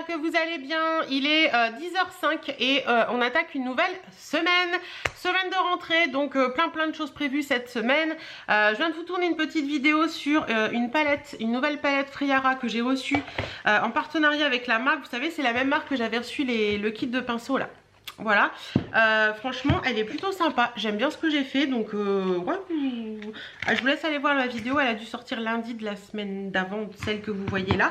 j'espère que vous allez bien. Il est 10h05 et on attaque une nouvelle semaine. Semaine de rentrée, donc plein de choses prévues cette semaine. Je viens de vous tourner une petite vidéo sur une nouvelle palette Friara que j'ai reçue en partenariat avec la marque. Vous savez, c'est la même marque que j'avais reçu le kit de pinceau là. Voilà, franchement elle est plutôt sympa, j'aime bien ce que j'ai fait, donc ouais, je vous laisse aller voir la vidéo. Elle a dû sortir lundi de la semaine d'avant, celle que vous voyez là.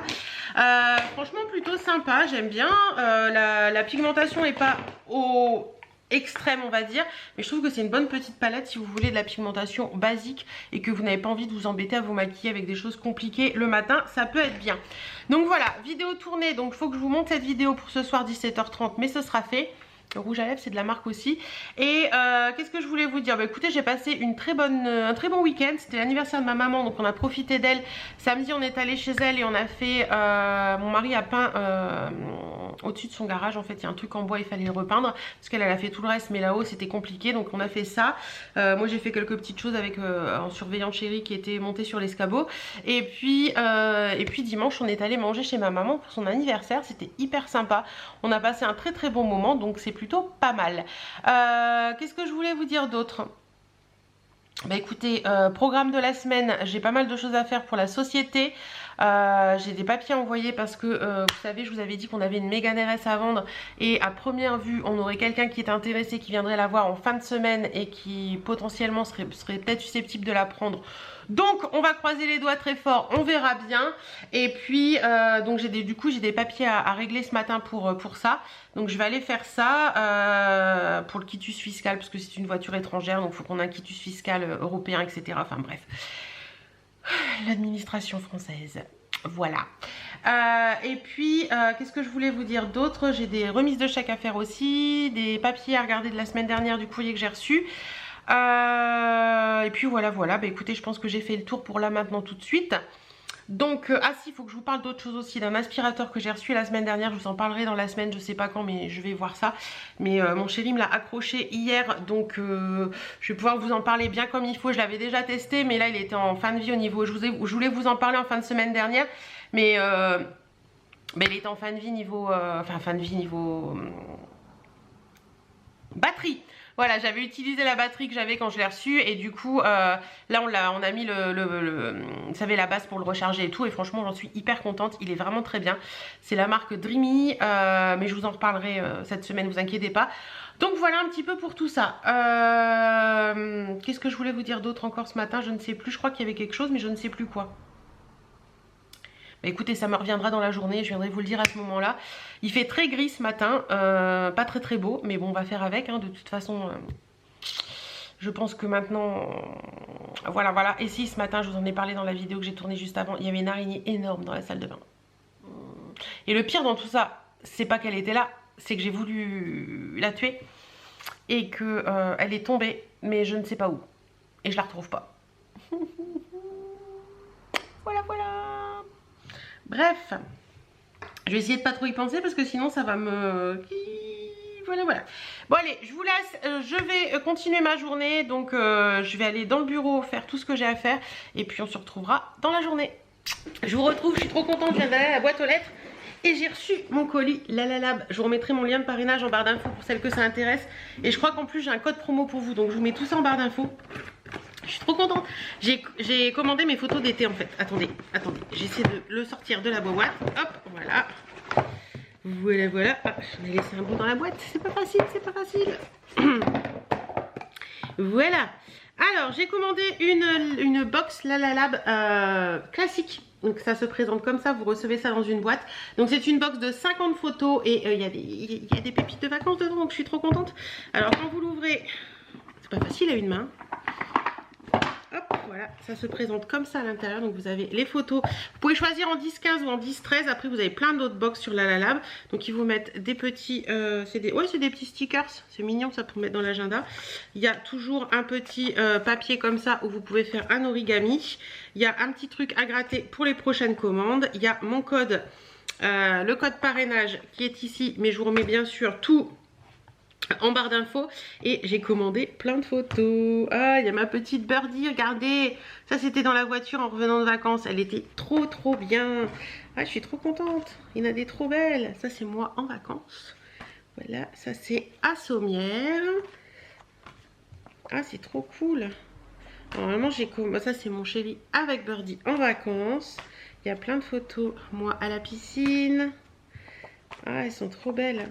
Franchement plutôt sympa, j'aime bien. La pigmentation n'est pas au extrême on va dire, mais je trouve que c'est une bonne petite palette si vous voulez de la pigmentation basique et que vous n'avez pas envie de vous embêter à vous maquiller avec des choses compliquées le matin, ça peut être bien. Donc voilà, vidéo tournée, donc il faut que je vous montre cette vidéo pour ce soir 17h30, mais ce sera fait. Le rouge à lèvres c'est de la marque aussi. Et qu'est-ce que je voulais vous dire, bah écoutez, j'ai passé un très bon week-end. C'était l'anniversaire de ma maman, donc on a profité d'elle. Samedi on est allé chez elle et on a fait, mon mari a peint au-dessus de son garage. En fait il y a un truc en bois, il fallait le repeindre parce qu'elle a fait tout le reste, mais là-haut c'était compliqué, donc on a fait ça. Moi j'ai fait quelques petites choses avec en surveillant Chéri qui était monté sur l'escabeau. Et puis dimanche on est allé manger chez ma maman pour son anniversaire. C'était hyper sympa, on a passé un très bon moment, donc c'est plutôt pas mal. Qu'est-ce que je voulais vous dire d'autre? Bah écoutez, programme de la semaine, j'ai pas mal de choses à faire pour la société. J'ai des papiers à envoyer parce que vous savez, je vous avais dit qu'on avait une Mégane RS à vendre et à première vue on aurait quelqu'un qui est intéressé, qui viendrait la voir en fin de semaine et qui potentiellement serait peut-être susceptible de la prendre. Donc on va croiser les doigts très fort, on verra bien. Et puis donc du coup j'ai des papiers à régler ce matin pour ça. Donc je vais aller faire ça pour le quitus fiscal parce que c'est une voiture étrangère, donc il faut qu'on ait un quitus fiscal européen, etc. Enfin bref, l'administration française. Voilà. Et puis qu'est-ce que je voulais vous dire d'autre? J'ai des remises de chèques à faire aussi, des papiers à regarder de la semaine dernière du courrier que j'ai reçu. Et puis voilà, bah écoutez, je pense que j'ai fait le tour pour là maintenant tout de suite. Donc ah si, il faut que je vous parle d'autre chose aussi, d'un aspirateur que j'ai reçu la semaine dernière. Je vous en parlerai dans la semaine, je sais pas quand, mais je vais voir ça. Mais mon chéri me l'a accroché hier, donc je vais pouvoir vous en parler bien comme il faut. Je l'avais déjà testé, mais là il était en fin de vie au niveau, je voulais vous en parler en fin de semaine dernière, mais il était en fin de vie niveau batterie. Voilà, j'avais utilisé la batterie que j'avais quand je l'ai reçue et du coup là on a mis vous savez, la base pour le recharger et tout, et franchement j'en suis hyper contente, il est vraiment très bien. C'est la marque Dreamy, mais je vous en reparlerai cette semaine, vous inquiétez pas. Donc voilà un petit peu pour tout ça. Qu'est-ce que je voulais vous dire d'autre encore ce matin? Je ne sais plus, je crois qu'il y avait quelque chose mais je ne sais plus quoi. Bah écoutez, ça me reviendra dans la journée, je viendrai vous le dire à ce moment-là. Il fait très gris ce matin, pas très beau, mais bon, on va faire avec, hein, de toute façon. Je pense que maintenant, voilà. Et si ce matin, je vous en ai parlé dans la vidéo que j'ai tournée juste avant, il y avait une araignée énorme dans la salle de bain. Et le pire dans tout ça, c'est pas qu'elle était là, c'est que j'ai voulu la tuer et que elle est tombée, mais je ne sais pas où. Et je la retrouve pas. Voilà. Bref, je vais essayer de pas trop y penser parce que sinon ça va me... Voilà. Bon allez, je vous laisse, je vais continuer ma journée. Donc je vais aller dans le bureau faire tout ce que j'ai à faire. Et puis on se retrouvera dans la journée. Je vous retrouve, je suis trop contente, je viens d'aller à la boîte aux lettres. Et j'ai reçu mon colis Lalalab. Je vous remettrai mon lien de parrainage en barre d'infos pour celles que ça intéresse. Et je crois qu'en plus j'ai un code promo pour vous. Donc je vous mets tout ça en barre d'infos. Je suis trop contente. J'ai commandé mes photos d'été en fait. Attendez. J'essaie de le sortir de la boîte. Hop, voilà. Voilà. Ah, j'en ai laissé un bout dans la boîte. C'est pas facile. Voilà. Alors, j'ai commandé une box Lalalab classique. Donc ça se présente comme ça, vous recevez ça dans une boîte. Donc c'est une box de 50 photos et il y a des pépites de vacances dedans, donc je suis trop contente. Alors quand vous l'ouvrez, c'est pas facile à une main. Hop, voilà, ça se présente comme ça à l'intérieur. Donc vous avez les photos. Vous pouvez choisir en 10-15 ou en 10-13. Après vous avez plein d'autres box sur Lalalab. Donc ils vous mettent des petits, c'est des petits stickers. C'est mignon ça pour mettre dans l'agenda. Il y a toujours un petit papier comme ça où vous pouvez faire un origami. Il y a un petit truc à gratter pour les prochaines commandes. Il y a mon code, le code parrainage qui est ici. Mais je vous remets bien sûr tout en barre d'infos et j'ai commandé plein de photos. Ah, il y a ma petite Birdie, regardez. Ça, c'était dans la voiture en revenant de vacances. Elle était trop bien. Ah, je suis trop contente. Il y en a des trop belles. Ça, c'est moi en vacances. Voilà, ça, c'est à Sommières. Ah, c'est trop cool. Normalement, ça, c'est mon chéri avec Birdie en vacances. Il y a plein de photos. Moi à la piscine. Ah, elles sont trop belles.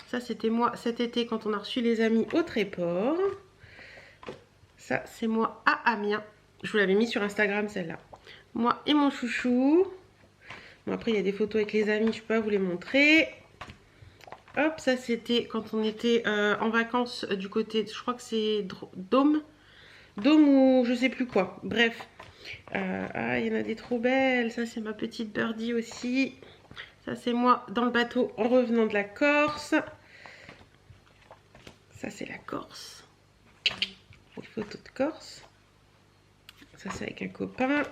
Ça, c'était moi cet été quand on a reçu les amis au Tréport. Ça, c'est moi à Amiens. Je vous l'avais mis sur Instagram, celle-là. Moi et mon chouchou. Bon, après, il y a des photos avec les amis, je peux pas vous les montrer. Hop, ça, c'était quand on était en vacances du côté, je crois que c'est Dôme. Dôme ou je sais plus quoi. Bref. Ah, il y en a des trop belles. Ça, c'est ma petite Birdie aussi. Ça, c'est moi dans le bateau en revenant de la Corse. Ça, c'est la Corse. Les photos de Corse. Ça, c'est avec un copain.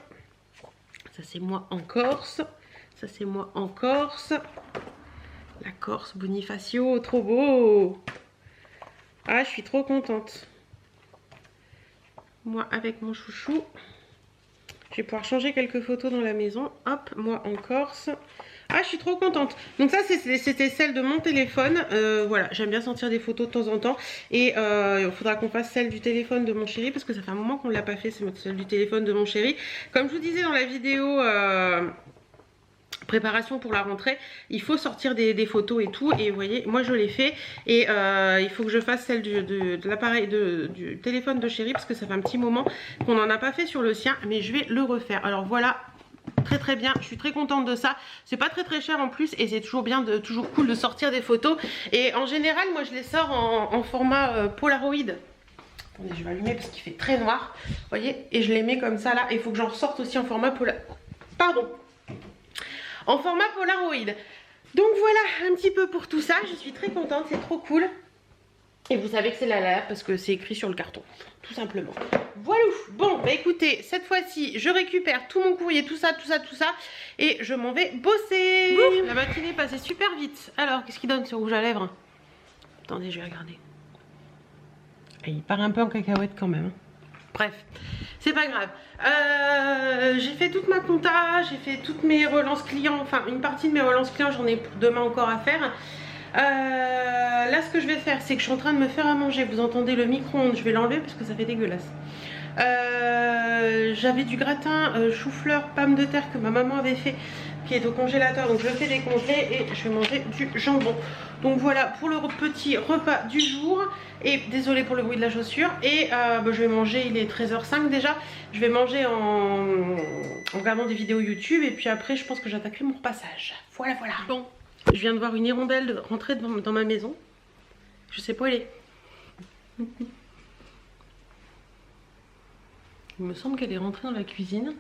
Ça, c'est moi en Corse. Ça, c'est moi en Corse. La Corse, Bonifacio, trop beau. Ah, je suis trop contente. Moi avec mon chouchou. Je vais pouvoir changer quelques photos dans la maison. Hop, moi en Corse. Ah, je suis trop contente. Donc ça, c'était celle de mon téléphone. Voilà, j'aime bien sortir des photos de temps en temps. Et il faudra qu'on fasse celle du téléphone de mon chéri. Parce que ça fait un moment qu'on ne l'a pas fait, c'est celle du téléphone de mon chéri. Comme je vous disais dans la vidéo... préparation pour la rentrée, il faut sortir des photos et tout, et vous voyez, moi je l'ai fait, et il faut que je fasse celle de l'appareil du téléphone de chéri, parce que ça fait un petit moment qu'on n'en a pas fait sur le sien, mais je vais le refaire. Alors voilà, très bien, je suis très contente de ça. C'est pas très cher en plus, et c'est toujours bien, toujours cool de sortir des photos, et en général moi je les sors en format Polaroid. Attendez, je vais allumer parce qu'il fait très noir, vous voyez, et je les mets comme ça là. Il faut que j'en ressorte aussi en format en format Polaroid. Donc voilà un petit peu pour tout ça. Je suis très contente, c'est trop cool. Et vous savez que c'est la parce que c'est écrit sur le carton, tout simplement. Voilà. Bon, bah écoutez, cette fois-ci, je récupère tout mon courrier, tout ça, et je m'en vais bosser. Ouf, la matinée est passée super vite. Alors, qu'est-ce qu'il donne ce rouge à lèvres? Attendez, je vais regarder. Et il part un peu en cacahuète quand même. Bref, c'est pas grave. J'ai fait toute ma compta, j'ai fait toutes mes relances clients, enfin une partie de mes relances clients, j'en ai demain encore à faire. Là, ce que je vais faire, c'est que je suis en train de me faire à manger. Vous entendez le micro-ondes, je vais l'enlever parce que ça fait dégueulasse. J'avais du gratin chou-fleur, pommes de terre que ma maman avait fait, qui est au congélateur, donc je le fais décongeler et je vais manger du jambon. Donc voilà pour le petit repas du jour. Et désolé pour le bruit de la chaussure. Et je vais manger, il est 13h05 déjà. Je vais manger en regardant des vidéos YouTube. Et puis après, je pense que j'attaquerai mon repassage. Voilà. Bon, je viens de voir une hirondelle rentrer dans ma maison. Je sais pas où elle est. Il me semble qu'elle est rentrée dans la cuisine.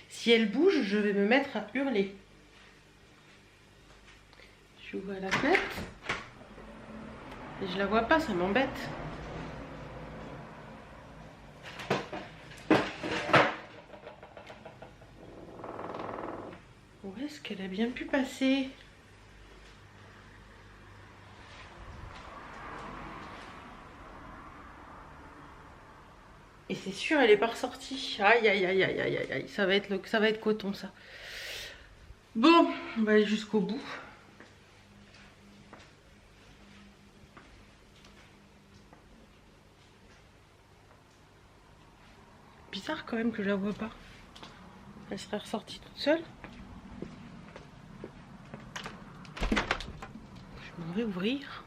Si elle bouge, je vais me mettre à hurler. J'ouvre la fenêtre. Et je la vois pas, ça m'embête. Où est-ce qu'elle a bien pu passer? Et c'est sûr, elle est pas ressortie. Aïe. Ça va être coton, ça. Bon, on va aller jusqu'au bout. Bizarre quand même que je la vois pas. Elle serait ressortie toute seule. Je m'en vais ouvrir.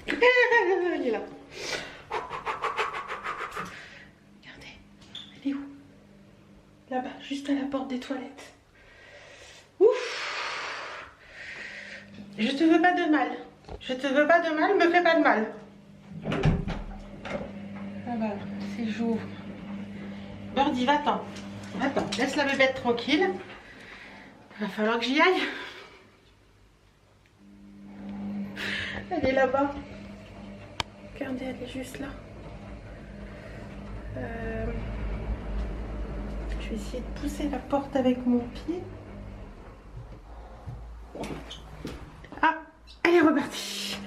Elle est là. Regardez, elle est où? Là-bas, juste à la porte des toilettes. Ouf. Je te veux pas de mal. Je te veux pas de mal, me fais pas de mal. Ah bah, c'est j'ouvre. Birdie, va-t'en. Va-t'en, laisse la bébête tranquille. Va falloir que j'y aille. là-bas. Regardez, elle est juste là. Je vais essayer de pousser la porte avec mon pied. Ah, elle est repartie.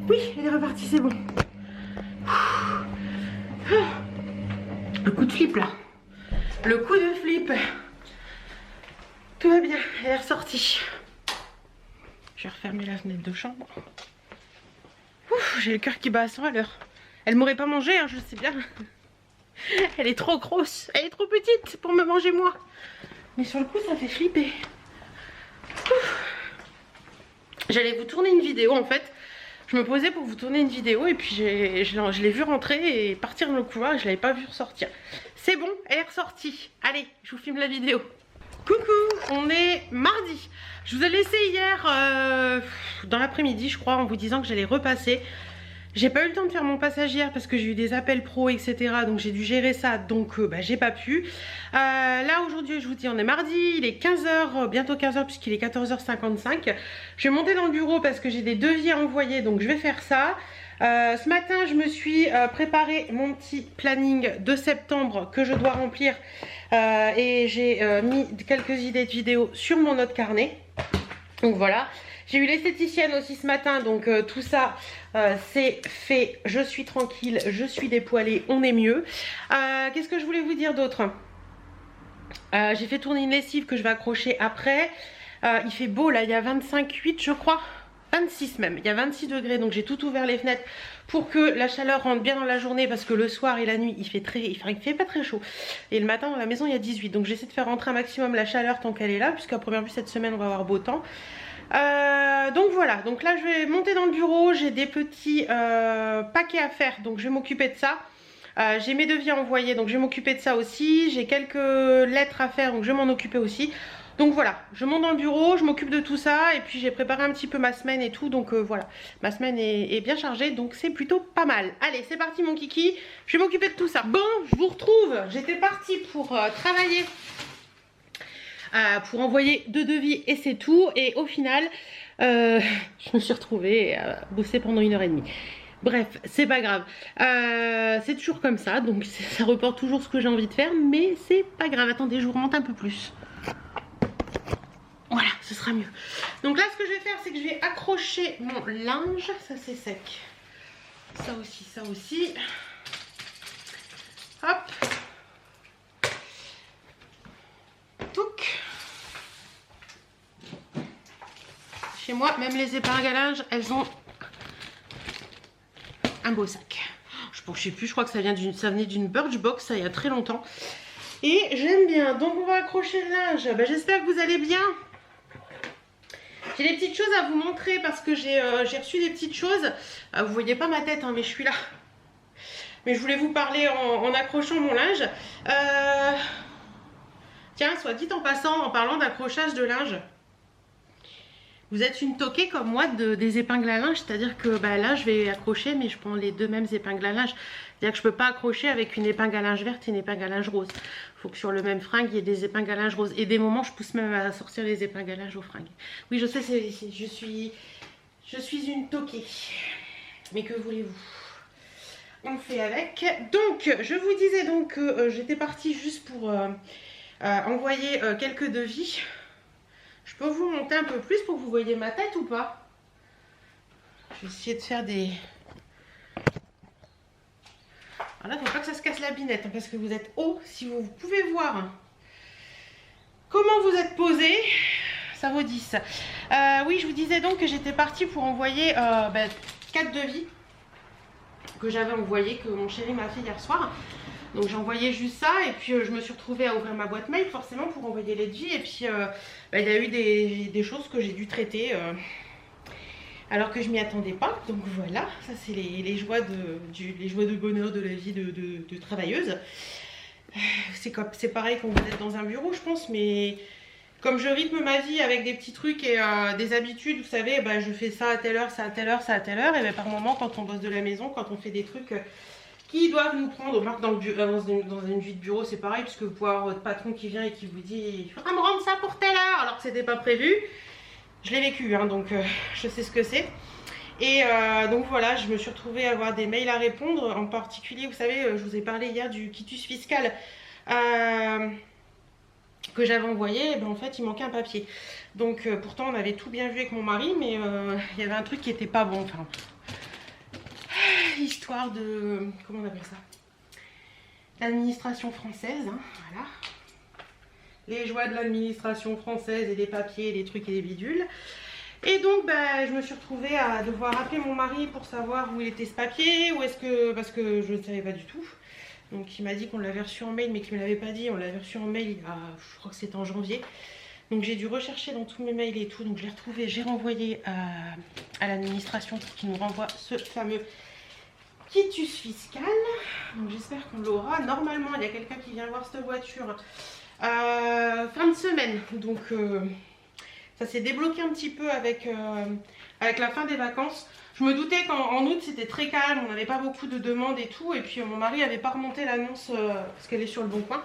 Oui, elle est repartie, c'est bon. Le coup de flip là. Le coup de flip. Tout va bien, elle est ressortie. Je vais refermer la fenêtre de chambre. J'ai le cœur qui bat à 100 à l'heure. Elle m'aurait pas mangé, hein, je sais bien. Elle est trop grosse, elle est trop petite pour me manger moi. Mais sur le coup, ça fait flipper. J'allais vous tourner une vidéo en fait. Je me posais pour vous tourner une vidéo et puis je l'ai vu rentrer et partir dans le couloir et je l'avais pas vu ressortir. C'est bon, elle est ressortie. Allez, je vous filme la vidéo. Coucou, on est mardi. Je vous ai laissé hier dans l'après-midi je crois en vous disant que j'allais repasser. J'ai pas eu le temps de faire mon passage hier parce que j'ai eu des appels pro etc. Donc j'ai dû gérer ça donc j'ai pas pu. Là aujourd'hui je vous dis on est mardi, il est 15h, bientôt 15h puisqu'il est 14h55. Je vais monter dans le bureau parce que j'ai des devis à envoyer donc je vais faire ça. Ce matin je me suis préparé mon petit planning de septembre que je dois remplir et j'ai mis quelques idées de vidéos sur mon autre carnet. Donc voilà. J'ai eu l'esthéticienne aussi ce matin, donc tout ça c'est fait, je suis tranquille, je suis dépoilée, on est mieux. Qu'est-ce que je voulais vous dire d'autre? J'ai fait tourner une lessive que je vais accrocher après. Il fait beau là, il y a 25,8 je crois, 26 même, il y a 26 degrés donc j'ai tout ouvert les fenêtres pour que la chaleur rentre bien dans la journée parce que le soir et la nuit il fait pas très chaud et le matin dans la maison il y a 18 donc j'essaie de faire rentrer un maximum la chaleur tant qu'elle est là puisqu'à première vue cette semaine on va avoir beau temps. Donc voilà, donc là je vais monter dans le bureau, j'ai des petits paquets à faire donc je vais m'occuper de ça. J'ai mes devis à envoyer donc je vais m'occuper de ça aussi, j'ai quelques lettres à faire donc je vais m'en occuper aussi. Donc voilà, je monte dans le bureau, je m'occupe de tout ça et puis j'ai préparé un petit peu ma semaine et tout donc voilà, ma semaine est bien chargée donc c'est plutôt pas mal. Allez c'est parti mon kiki, je vais m'occuper de tout ça. Bon, je vous retrouve, j'étais partie pour travailler. Pour envoyer 2 devis et c'est tout et au final je me suis retrouvée à bosser pendant 1h30. Bref c'est pas grave, c'est toujours comme ça donc ça reporte toujours ce que j'ai envie de faire mais c'est pas grave. Attendez je vous remonte un peu plus, voilà ce sera mieux. Donc là ce que je vais faire c'est que je vais accrocher mon linge, ça c'est sec, ça aussi hop. Chez moi, même les épingles à linge, elles ont un beau sac. Je sais plus, je crois que ça venait d'une Birchbox, ça il y a très longtemps. Et j'aime bien. Donc on va accrocher le linge. J'espère que vous allez bien. J'ai des petites choses à vous montrer parce que j'ai reçu des petites choses. Vous voyez pas ma tête, hein, mais je suis là. Mais je voulais vous parler en accrochant mon linge. Tiens, soit dit en passant, en parlant d'accrochage de linge. Vous êtes une toquée comme moi des épingles à linge, c'est-à-dire que là je vais accrocher mais je prends les deux mêmes épingles à linge. C'est-à-dire que je ne peux pas accrocher avec une épingle à linge verte et une épingle à linge rose. Il faut que sur le même fringue il y ait des épingles à linge rose. Et des moments je pousse même à sortir les épingles à linge aux fringues. Oui je sais, je suis une toquée. Mais que voulez-vous? On fait avec. Donc je vous disais donc que j'étais partie juste pour envoyer quelques devis. Je peux vous monter un peu plus pour que vous voyez ma tête ou pas? Je vais essayer de faire des... Alors là, il ne faut pas que ça se casse la binette hein, parce que vous êtes haut. Si vous pouvez voir comment vous êtes posé, ça vaut 10. Oui, je vous disais donc que j'étais partie pour envoyer 4 devis que j'avais envoyé, que mon chéri m'a fait hier soir. Donc j'ai envoyé juste ça et puis je me suis retrouvée à ouvrir ma boîte mail forcément pour envoyer les devis. Et puis il y a eu des choses que j'ai dû traiter alors que je m'y attendais pas. Donc voilà, ça c'est les joies de bonheur de la vie de travailleuse. C'est pareil quand vous êtes dans un bureau je pense, mais comme je rythme ma vie avec des petits trucs et des habitudes, vous savez, je fais ça à telle heure, ça à telle heure, ça à telle heure. Et par moment quand on bosse de la maison, quand on fait des trucs... qui doivent nous prendre, dans une vie de bureau c'est pareil, puisque vous pouvez avoir votre patron qui vient et qui vous dit il faudra me rendre ça pour telle heure alors que c'était pas prévu. Je l'ai vécu hein, donc je sais ce que c'est. Et donc voilà, je me suis retrouvée à avoir des mails à répondre. En particulier, vous savez, je vous ai parlé hier du quitus fiscal que j'avais envoyé. Et ben, en fait, il manquait un papier. Donc pourtant, on avait tout bien vu avec mon mari, mais il y avait un truc qui était pas bon. Enfin, histoire de... comment on appelle ça? L'administration française, hein, voilà. Les joies de l'administration française et des papiers, des trucs et des bidules. Et donc bah, je me suis retrouvée à devoir appeler mon mari pour savoir où il était ce papier, où est-ce que... parce que je ne savais pas du tout. Donc il m'a dit qu'on l'avait reçu en mail, mais qu'il ne me l'avait pas dit. On l'avait reçu en mail, je crois que c'était en janvier. Donc j'ai dû rechercher dans tous mes mails et tout. Donc je l'ai retrouvé, j'ai renvoyé à l'administration pour qu'ils nous renvoient ce fameux quitus fiscal. Donc j'espère qu'on l'aura. Normalement, il y a quelqu'un qui vient voir cette voiture fin de semaine. Donc ça s'est débloqué un petit peu avec la fin des vacances. Je me doutais qu'en août c'était très calme, on n'avait pas beaucoup de demandes et tout. Et puis mon mari n'avait pas remonté l'annonce parce qu'elle est sur le bon coin.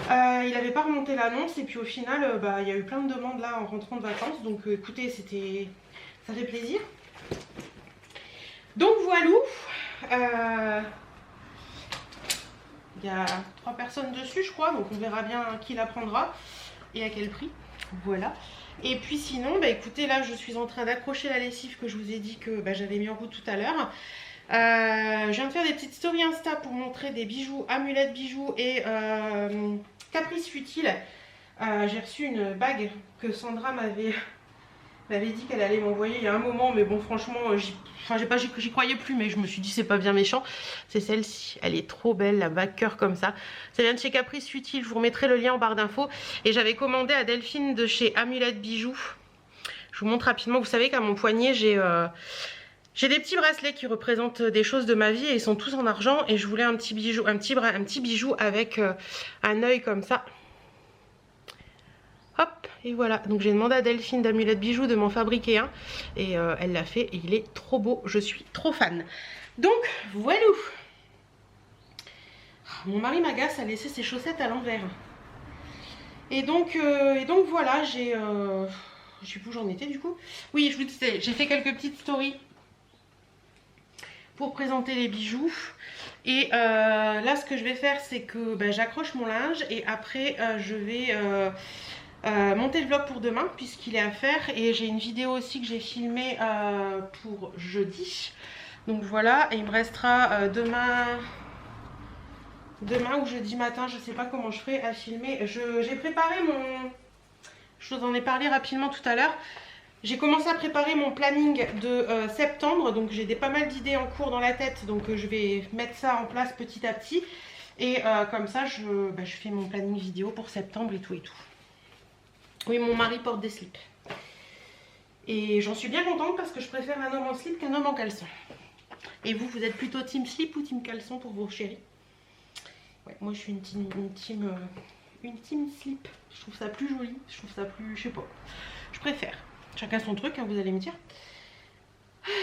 Il n'avait pas remonté l'annonce et puis au final bah, il y a eu plein de demandes là en rentrant de vacances. Donc écoutez, ça fait plaisir. Donc voilà. Il y a 3 personnes dessus je crois, donc on verra bien qui la prendra et à quel prix. Voilà. Et puis sinon, bah écoutez, là je suis en train d'accrocher la lessive que je vous ai dit que bah, j'avais mis en route tout à l'heure. Je viens de faire des petites stories Insta pour montrer des bijoux, amulettes bijoux et caprices futiles. J'ai reçu une bague que Sandra m'avait dit qu'elle allait m'envoyer il y a un moment, mais bon franchement j'y croyais plus, mais je me suis dit c'est pas bien méchant. C'est celle-ci, elle est trop belle, la bague cœur comme ça. Ça vient de chez Caprice Futile, je vous remettrai le lien en barre d'infos. Et j'avais commandé à Delphine de chez Amulette Bijoux. Je vous montre rapidement, vous savez qu'à mon poignet j'ai des petits bracelets qui représentent des choses de ma vie et ils sont tous en argent. Et je voulais un petit bijou, un petit bijou avec un œil comme ça. Hop, et voilà. Donc j'ai demandé à Delphine d'Amulette Bijoux de m'en fabriquer un. Et elle l'a fait et il est trop beau. Je suis trop fan. Donc voilà. Mon mari m'agace à laisser ses chaussettes à l'envers. Et donc voilà, je sais plus où j'en étais du coup. Oui, je vous disais, j'ai fait quelques petites stories pour présenter les bijoux. Et là, ce que je vais faire, c'est que bah, j'accroche mon linge et après, je vais... monter le vlog pour demain puisqu'il est à faire et j'ai une vidéo aussi que j'ai filmée pour jeudi. Donc voilà, et il me restera demain ou jeudi matin, je sais pas comment je ferai à filmer. J'ai préparé mon... Je vous en ai parlé rapidement tout à l'heure. J'ai commencé à préparer mon planning de septembre, donc j'ai pas mal d'idées en cours dans la tête, donc je vais mettre ça en place petit à petit. Et comme ça, je fais mon planning vidéo pour septembre et tout et tout. Oui, mon mari porte des slips. Et j'en suis bien contente parce que je préfère un homme en slip qu'un homme en caleçon. Et vous, vous êtes plutôt team slip ou team caleçon pour vos chéris? Ouais, moi je suis une team slip. Je trouve ça plus joli, je trouve ça plus... je sais pas. Je préfère. Chacun son truc, hein, vous allez me dire.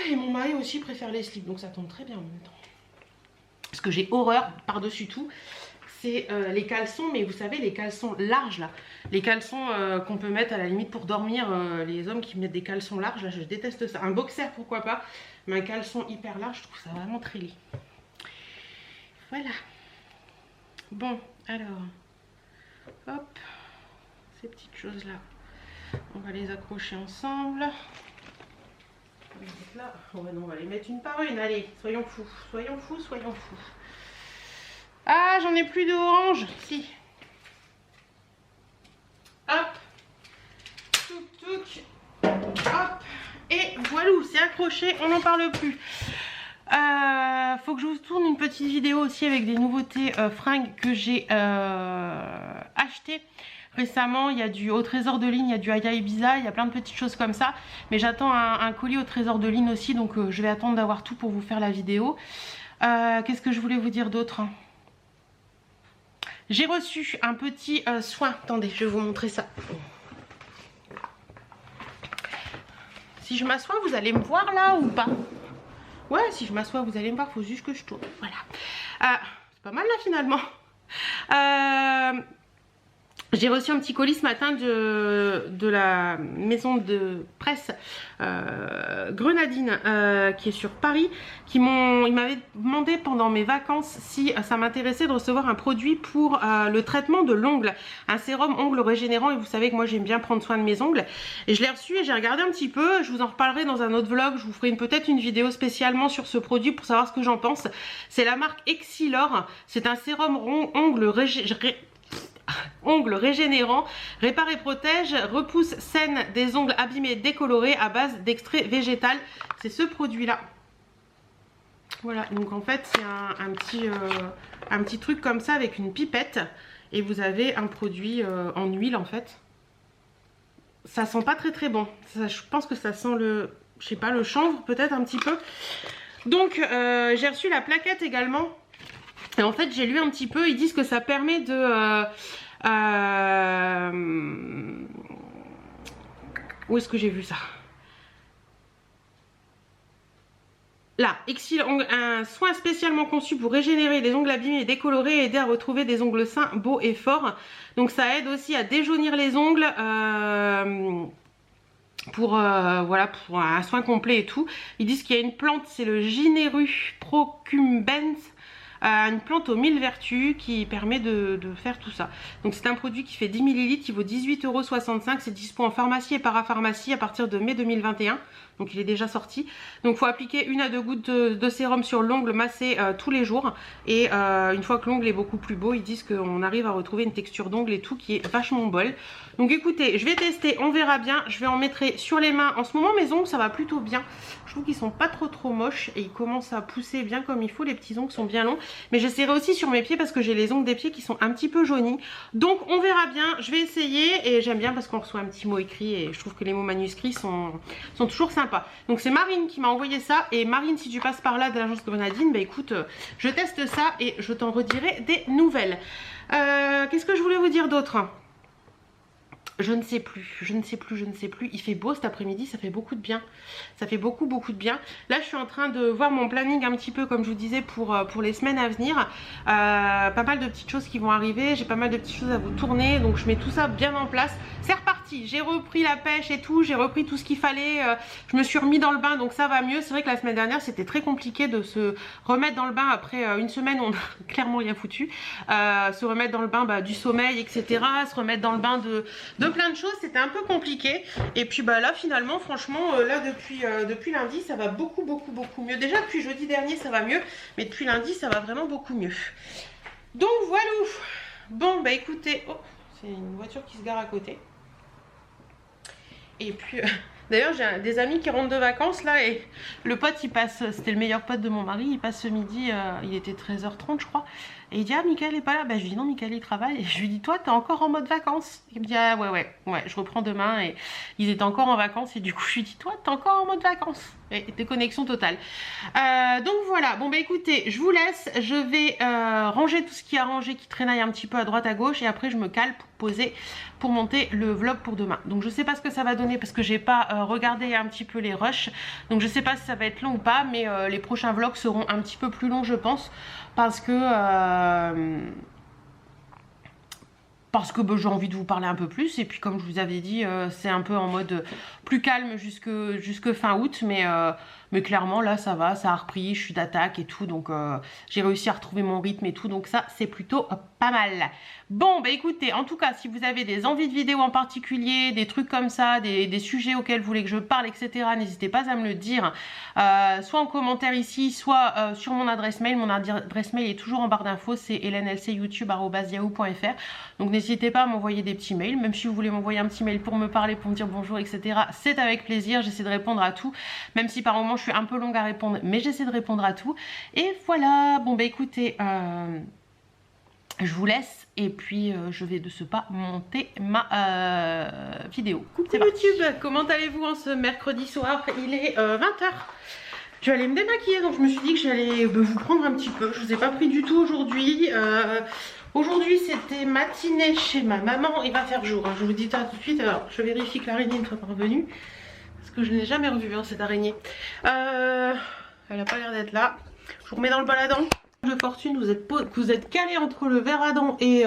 Et mon mari aussi préfère les slips, donc ça tombe très bien en même temps. Parce que j'ai horreur par-dessus tout. C'est les caleçons, mais vous savez, les caleçons larges là. Les caleçons qu'on peut mettre à la limite pour dormir. Les hommes qui mettent des caleçons larges, là, je déteste ça. Un boxer, pourquoi pas. Mais un caleçon hyper large, je trouve ça vraiment très laid. Voilà. Bon, alors. Hop. Ces petites choses là. On va les accrocher ensemble. On va les mettre là. Oh, non, on va les mettre une par une. Allez, soyons fous. Soyons fous, soyons fous. Ah, j'en ai plus de orange. Si. Hop. Touc, touc. Hop. Et voilà, c'est accroché. On n'en parle plus. Faut que je vous tourne une petite vidéo aussi avec des nouveautés fringues que j'ai achetées récemment. Il y a du au trésor de ligne, il y a du Aya Ibiza, il y a plein de petites choses comme ça. Mais j'attends un colis au trésor de ligne aussi. Donc je vais attendre d'avoir tout pour vous faire la vidéo. Qu'est-ce que je voulais vous dire d'autre ? J'ai reçu un petit soin. Attendez, je vais vous montrer ça. Si je m'assois, vous allez me voir là ou pas? Ouais, si je m'assois, vous allez me voir. Il faut juste que je tourne. Voilà. C'est pas mal là finalement. J'ai reçu un petit colis ce matin de la maison de presse Grenadine qui est sur Paris. Ils m'avaient demandé pendant mes vacances si ça m'intéressait de recevoir un produit pour le traitement de l'ongle. Un sérum ongle régénérant, et vous savez que moi j'aime bien prendre soin de mes ongles. Et je l'ai reçu et j'ai regardé un petit peu. Je vous en reparlerai dans un autre vlog. Je vous ferai peut-être une vidéo spécialement sur ce produit pour savoir ce que j'en pense. C'est la marque Exilor. C'est un sérum ongle régénérant, répare et protège, repousse saine des ongles abîmés décolorés à base d'extrait végétal. C'est ce produit là. Voilà, donc en fait c'est un petit truc comme ça avec une pipette et vous avez un produit en huile en fait. Ça sent pas très très bon. Ça, je pense que ça sent le, je sais pas, le chanvre peut-être un petit peu. Donc j'ai reçu la plaquette également. Et en fait j'ai lu un petit peu, ils disent que ça permet de où est-ce que j'ai vu ça? Là, un soin spécialement conçu pour régénérer les ongles abîmés et décolorés et aider à retrouver des ongles sains, beaux et forts. Donc ça aide aussi à déjaunir les ongles voilà, pour un soin complet et tout. Ils disent qu'il y a une plante, c'est le Gineru procumbens, une plante aux 1000 vertus qui permet de faire tout ça. Donc c'est un produit qui fait 10 ml, il vaut 18,65 €. C'est dispo en pharmacie et parapharmacie à partir de mai 2021. Donc il est déjà sorti. Donc il faut appliquer 1 à 2 gouttes de sérum sur l'ongle, massé tous les jours. Et une fois que l'ongle est beaucoup plus beau, ils disent qu'on arrive à retrouver une texture d'ongle et tout qui est vachement belle. Donc écoutez, je vais tester, on verra bien. Je vais en mettre sur les mains. En ce moment mes ongles ça va plutôt bien. Je trouve qu'ils sont pas trop moches et ils commencent à pousser bien comme il faut. Les petits ongles sont bien longs. Mais j'essaierai aussi sur mes pieds parce que j'ai les ongles des pieds qui sont un petit peu jaunis. Donc on verra bien, je vais essayer. Et j'aime bien parce qu'on reçoit un petit mot écrit et je trouve que les mots manuscrits sont toujours sympas. Donc c'est Marine qui m'a envoyé ça. Et Marine, si tu passes par là de l'agence Grenadine, bah écoute, je teste ça et je t'en redirai des nouvelles. Qu'est-ce que je voulais vous dire d'autre ? Je ne sais plus. Il fait beau cet après-midi, ça fait beaucoup de bien. Ça fait beaucoup de bien. Là, je suis en train de voir mon planning un petit peu, comme je vous disais, pour les semaines à venir. Pas mal de petites choses qui vont arriver. J'ai pas mal de petites choses à vous tourner. Donc, je mets tout ça bien en place. C'est reparti. J'ai repris la pêche et tout. J'ai repris tout ce qu'il fallait. Je me suis remis dans le bain, donc ça va mieux. C'est vrai que la semaine dernière, c'était très compliqué de se remettre dans le bain. Après une semaine, on a clairement rien foutu. Se remettre dans le bain du sommeil, etc. Se remettre dans le bain de plein de choses, c'était un peu compliqué. Et puis bah là finalement franchement là depuis lundi ça va beaucoup mieux. Déjà depuis jeudi dernier ça va mieux, mais depuis lundi ça va vraiment beaucoup mieux. Donc voilà. Bon bah écoutez, oh, c'est une voiture qui se gare à côté. Et puis d'ailleurs j'ai des amis qui rentrent de vacances là et le pote il passe, c'était le meilleur pote de mon mari, il passe ce midi, il était 13h30 je crois. Et il dit ah Mickaël est pas là, bah je lui dis non Mickaël il travaille. Et je lui dis toi t'es encore en mode vacances. Il me dit ah ouais je reprends demain. Et ils étaient encore en vacances et du coup je lui dis toi t'es encore en mode vacances. Et déconnexion totale. Donc voilà, bon bah écoutez je vous laisse, je vais ranger tout ce qui est à ranger, qui traînaille un petit peu à droite à gauche. Et après je me cale pour poser, pour monter le vlog pour demain. Donc je sais pas ce que ça va donner parce que j'ai pas regardé un petit peu les rushs. Donc je sais pas si ça va être long ou pas, mais les prochains vlogs seront un petit peu plus longs je pense. Parce que j'ai envie de vous parler un peu plus. Et puis comme je vous avais dit, c'est un peu en mode plus calme jusque fin août. Mais clairement là ça va, ça a repris, je suis d'attaque et tout. Donc j'ai réussi à retrouver mon rythme et tout. Donc ça c'est plutôt pas mal. Bon bah écoutez, en tout cas si vous avez des envies de vidéos en particulier, des trucs comme ça, des sujets auxquels vous voulez que je parle, etc. N'hésitez pas à me le dire. Soit en commentaire ici, soit sur mon adresse mail. Mon adresse mail est toujours en barre d'infos, c'est helenelcyoutube@yahoo.fr. Donc n'hésitez pas à m'envoyer des petits mails, même si vous voulez m'envoyer un petit mail pour me parler, pour me dire bonjour, etc. C'est avec plaisir, j'essaie de répondre à tout, même si par moment je suis un peu longue à répondre, mais j'essaie de répondre à tout. Et voilà, bon bah écoutez, je vous laisse et puis je vais de ce pas monter ma vidéo. Coucou YouTube, comment allez-vous en ce mercredi soir? Il est 20 h. Je vais aller me démaquiller, donc je me suis dit que j'allais vous prendre un petit peu. Je vous ai pas pris du tout aujourd'hui. Aujourd'hui c'était matinée chez ma maman, il va faire jour, hein. Je vous dis ça tout de suite. Alors je vérifie que l'araignée ne soit pas revenue, parce que je ne l'ai jamais revue hein, cette araignée. Elle a pas l'air d'être là. Je vous remets dans le baladon de fortune, vous êtes calé entre le verre à dents et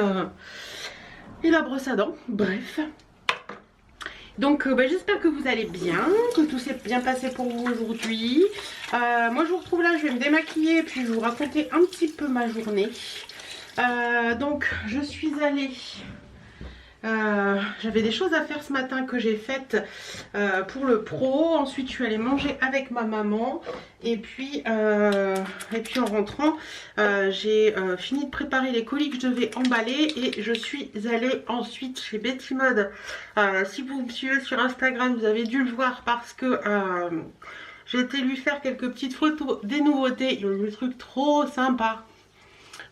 et la brosse à dents, bref. Donc j'espère que vous allez bien, que tout s'est bien passé pour vous aujourd'hui. Moi je vous retrouve là, je vais me démaquiller et puis je vais vous raconter un petit peu ma journée. Donc je suis allée... j'avais des choses à faire ce matin que j'ai faites pour le pro. Ensuite je suis allée manger avec ma maman et puis en rentrant j'ai fini de préparer les colis que je devais emballer et je suis allée ensuite chez Betty Mode. Si vous me suivez sur Instagram, vous avez dû le voir parce que j'ai été lui faire quelques petites photos des nouveautés. Il y a des trucs trop sympas.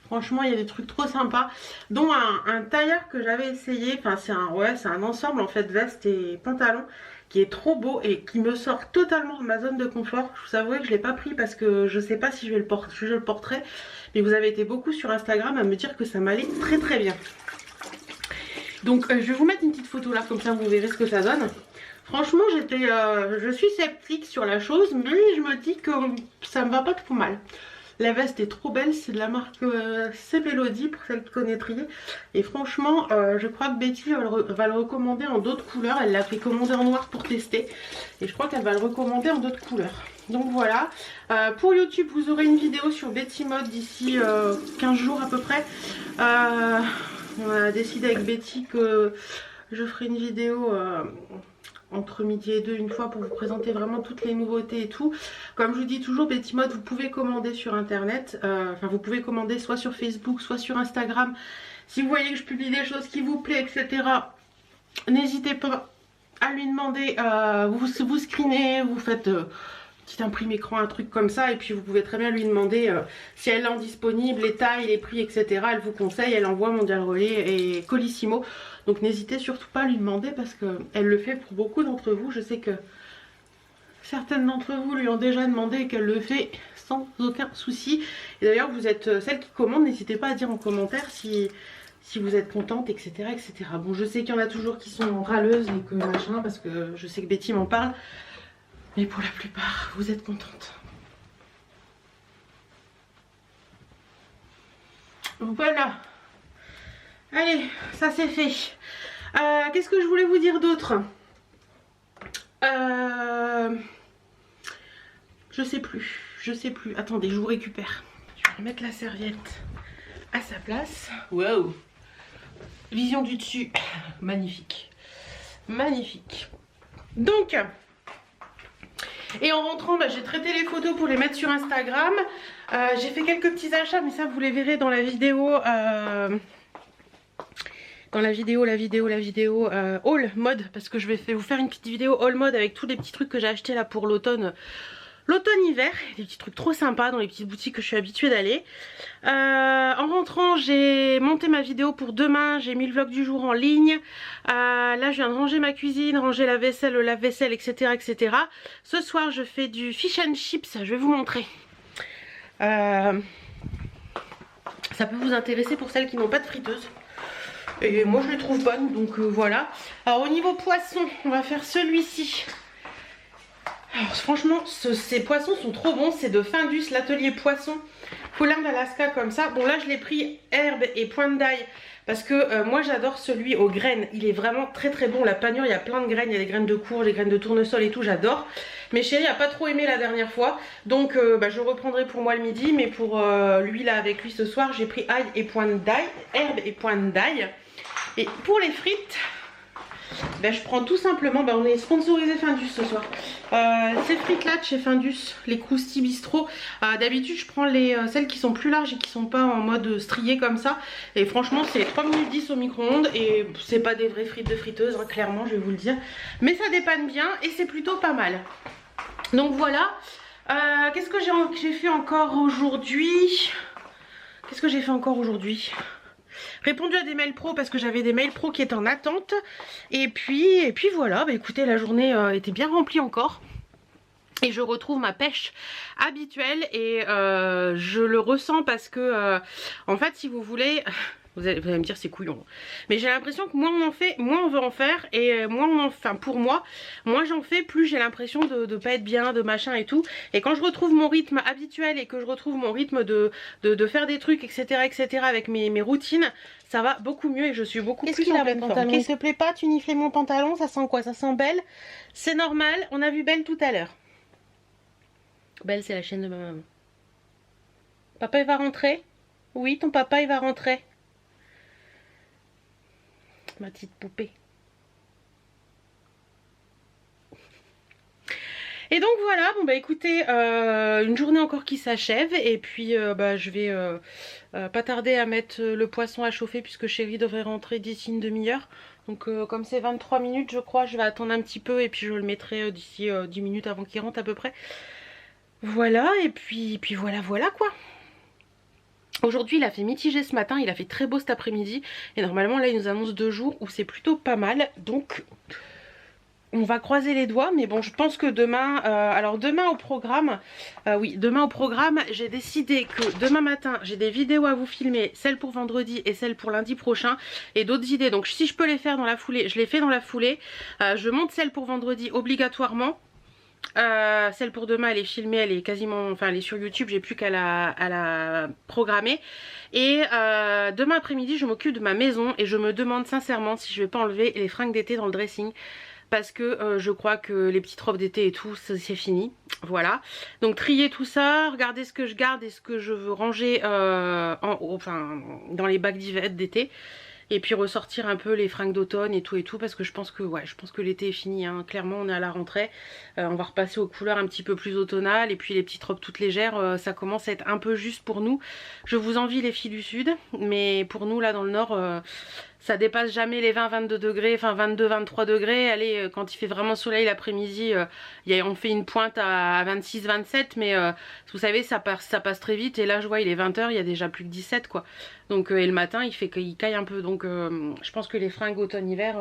Franchement, il y a des trucs trop sympas, dont un tailleur que j'avais essayé. Enfin, c'est un ensemble en fait, veste et pantalon, qui est trop beau et qui me sort totalement de ma zone de confort. Je vous avoue que je ne l'ai pas pris parce que je ne sais pas si je le porterai. Mais vous avez été beaucoup sur Instagram à me dire que ça m'allait très très bien. Donc, je vais vous mettre une petite photo là, comme ça vous verrez ce que ça donne. Franchement, je suis sceptique sur la chose, mais je me dis que ça me va pas trop mal. La veste est trop belle, c'est de la marque C'est Mélodie pour celle qui connaîtriez. Et franchement, je crois que Betty va le recommander en d'autres couleurs. Elle l'a fait commander en noir pour tester. Et je crois qu'elle va le recommander en d'autres couleurs. Donc voilà. Pour YouTube, vous aurez une vidéo sur Betty Mode d'ici 15 jours à peu près. On a décidé avec Betty que je ferai une vidéo... entre midi et 2 une fois pour vous présenter vraiment toutes les nouveautés et tout. Comme je vous dis toujours, Betty Mode, vous pouvez commander sur internet, enfin vous pouvez commander soit sur Facebook, soit sur Instagram. Si vous voyez que je publie des choses qui vous plaisent, etc., n'hésitez pas à lui demander, vous screenez, vous faites petit imprimé écran, un truc comme ça, et puis vous pouvez très bien lui demander si elle est en disponible, les tailles, les prix, etc. Elle vous conseille, elle envoie Mondial Relais et Colissimo. Donc n'hésitez surtout pas à lui demander parce qu'elle le fait pour beaucoup d'entre vous. Je sais que certaines d'entre vous lui ont déjà demandé et qu'elle le fait sans aucun souci. Et d'ailleurs vous êtes celle qui commande, n'hésitez pas à dire en commentaire si vous êtes contente, etc., etc. Bon, je sais qu'il y en a toujours qui sont râleuses et que machin, parce que je sais que Betty m'en parle. Mais pour la plupart, vous êtes contente. Voilà. Allez, ça c'est fait. Qu'est-ce que je voulais vous dire d'autre? Je sais plus. Attendez, je vous récupère. Je vais remettre la serviette à sa place. Wow. Vision du dessus. Magnifique. Magnifique. Donc... Et en rentrant, j'ai traité les photos pour les mettre sur Instagram. J'ai fait quelques petits achats, mais ça vous les verrez dans la vidéo. Haul mode, parce que je vais vous faire une petite vidéo haul mode avec tous les petits trucs que j'ai achetés là pour l'automne. L'automne-hiver, des petits trucs trop sympas dans les petites boutiques que je suis habituée d'aller. En rentrant, j'ai monté ma vidéo pour demain, j'ai mis le vlog du jour en ligne. Là, je viens de ranger ma cuisine, ranger la vaisselle, le lave-vaisselle, etc., etc. Ce soir, je fais du fish and chips, je vais vous montrer. Ça peut vous intéresser pour celles qui n'ont pas de friteuse. Et moi, je les trouve bonnes, donc voilà. Alors, au niveau poisson, on va faire celui-ci. Alors franchement, ces poissons sont trop bons. C'est de Findus, l'atelier poisson, Poulain d'Alaska comme ça. Bon là je l'ai pris herbe et pointe d'ail parce que moi j'adore celui aux graines. Il est vraiment très très bon. La panure, il y a plein de graines. Il y a des graines de courge, des graines de tournesol et tout, j'adore. Mais chérie a pas trop aimé la dernière fois. Donc je reprendrai pour moi le midi. Mais pour lui là, avec lui ce soir, j'ai pris ail et pointe d'ail, herbe et pointe d'ail. Et pour les frites... je prends tout simplement, on est sponsorisé Findus ce soir. Ces frites là de chez Findus, les Krusty Bistro. D'habitude je prends celles qui sont plus larges et qui sont pas en mode strié comme ça. Et franchement c'est 3 minutes 10 au micro-ondes. Et c'est pas des vraies frites de friteuse, hein, clairement je vais vous le dire. Mais ça dépanne bien et c'est plutôt pas mal. Donc voilà. Qu'est-ce que j'ai fait encore aujourd'hui? Répondu à des mails pro parce que j'avais des mails pro qui étaient en attente. Et puis voilà, écoutez, la journée était bien remplie encore. Et je retrouve ma pêche habituelle et je le ressens parce que en fait si vous voulez, vous allez me dire c'est couillon, mais j'ai l'impression que moins on en fait, moins on veut en faire et moins on en fait, enfin pour moi, moins j'en fais, plus j'ai l'impression de pas être bien, de machin et tout. Et quand je retrouve mon rythme habituel et que je retrouve mon rythme de faire des trucs etc avec mes routines, ça va beaucoup mieux et je suis beaucoup plus en pleine forme. Qu'est-ce qui te plaît pas? Tu nifles mon pantalon, ça sent quoi? Ça sent Belle? C'est normal, on a vu Belle tout à l'heure. Belle, c'est la chaîne de ma maman. Papa, il va rentrer? Oui, ton papa, il va rentrer. Ma petite poupée. Et donc voilà, bon bah écoutez, une journée encore qui s'achève. Et puis je vais pas tarder à mettre le poisson à chauffer puisque chérie devrait rentrer d'ici une demi-heure. Donc comme c'est 23 minutes je crois, je vais attendre un petit peu et puis je le mettrai d'ici 10 minutes avant qu'il rentre à peu près. Voilà, et puis voilà quoi. Aujourd'hui il a fait mitigé ce matin, il a fait très beau cet après-midi. Et normalement là il nous annonce 2 jours où c'est plutôt pas mal. Donc on va croiser les doigts. Mais bon je pense que demain, alors demain au programme, oui demain au programme, j'ai décidé que demain matin j'ai des vidéos à vous filmer. Celle pour vendredi et celle pour lundi prochain. Et d'autres idées, donc si je peux les faire dans la foulée, je les fais dans la foulée. Je monte celle pour vendredi obligatoirement. Celle pour demain elle est filmée, elle est quasiment, enfin elle est sur YouTube, j'ai plus qu'à la programmer. Et demain après-midi je m'occupe de ma maison et je me demande sincèrement si je vais pas enlever les fringues d'été dans le dressing. Parce que je crois que les petites robes d'été et tout, c'est fini. Voilà. Donc trier tout ça, regarder ce que je garde et ce que je veux ranger enfin, dans les bacs d'hiver d'été. Et puis ressortir un peu les fringues d'automne et tout parce que je pense que ouais, je pense que l'été est fini hein. Clairement on est à la rentrée, on va repasser aux couleurs un petit peu plus automnales. Et puis les petites robes toutes légères, ça commence à être un peu juste pour nous. Je vous envie les filles du sud, mais pour nous là dans le nord, ça dépasse jamais les 20-22 degrés, enfin 22-23 degrés. Allez, quand il fait vraiment soleil l'après-midi, on fait une pointe à 26-27, mais vous savez ça passe très vite. Et là je vois il est 20 h, il y a déjà plus que 17 quoi. Donc et le matin il caille un peu. Donc je pense que les fringues automne-hiver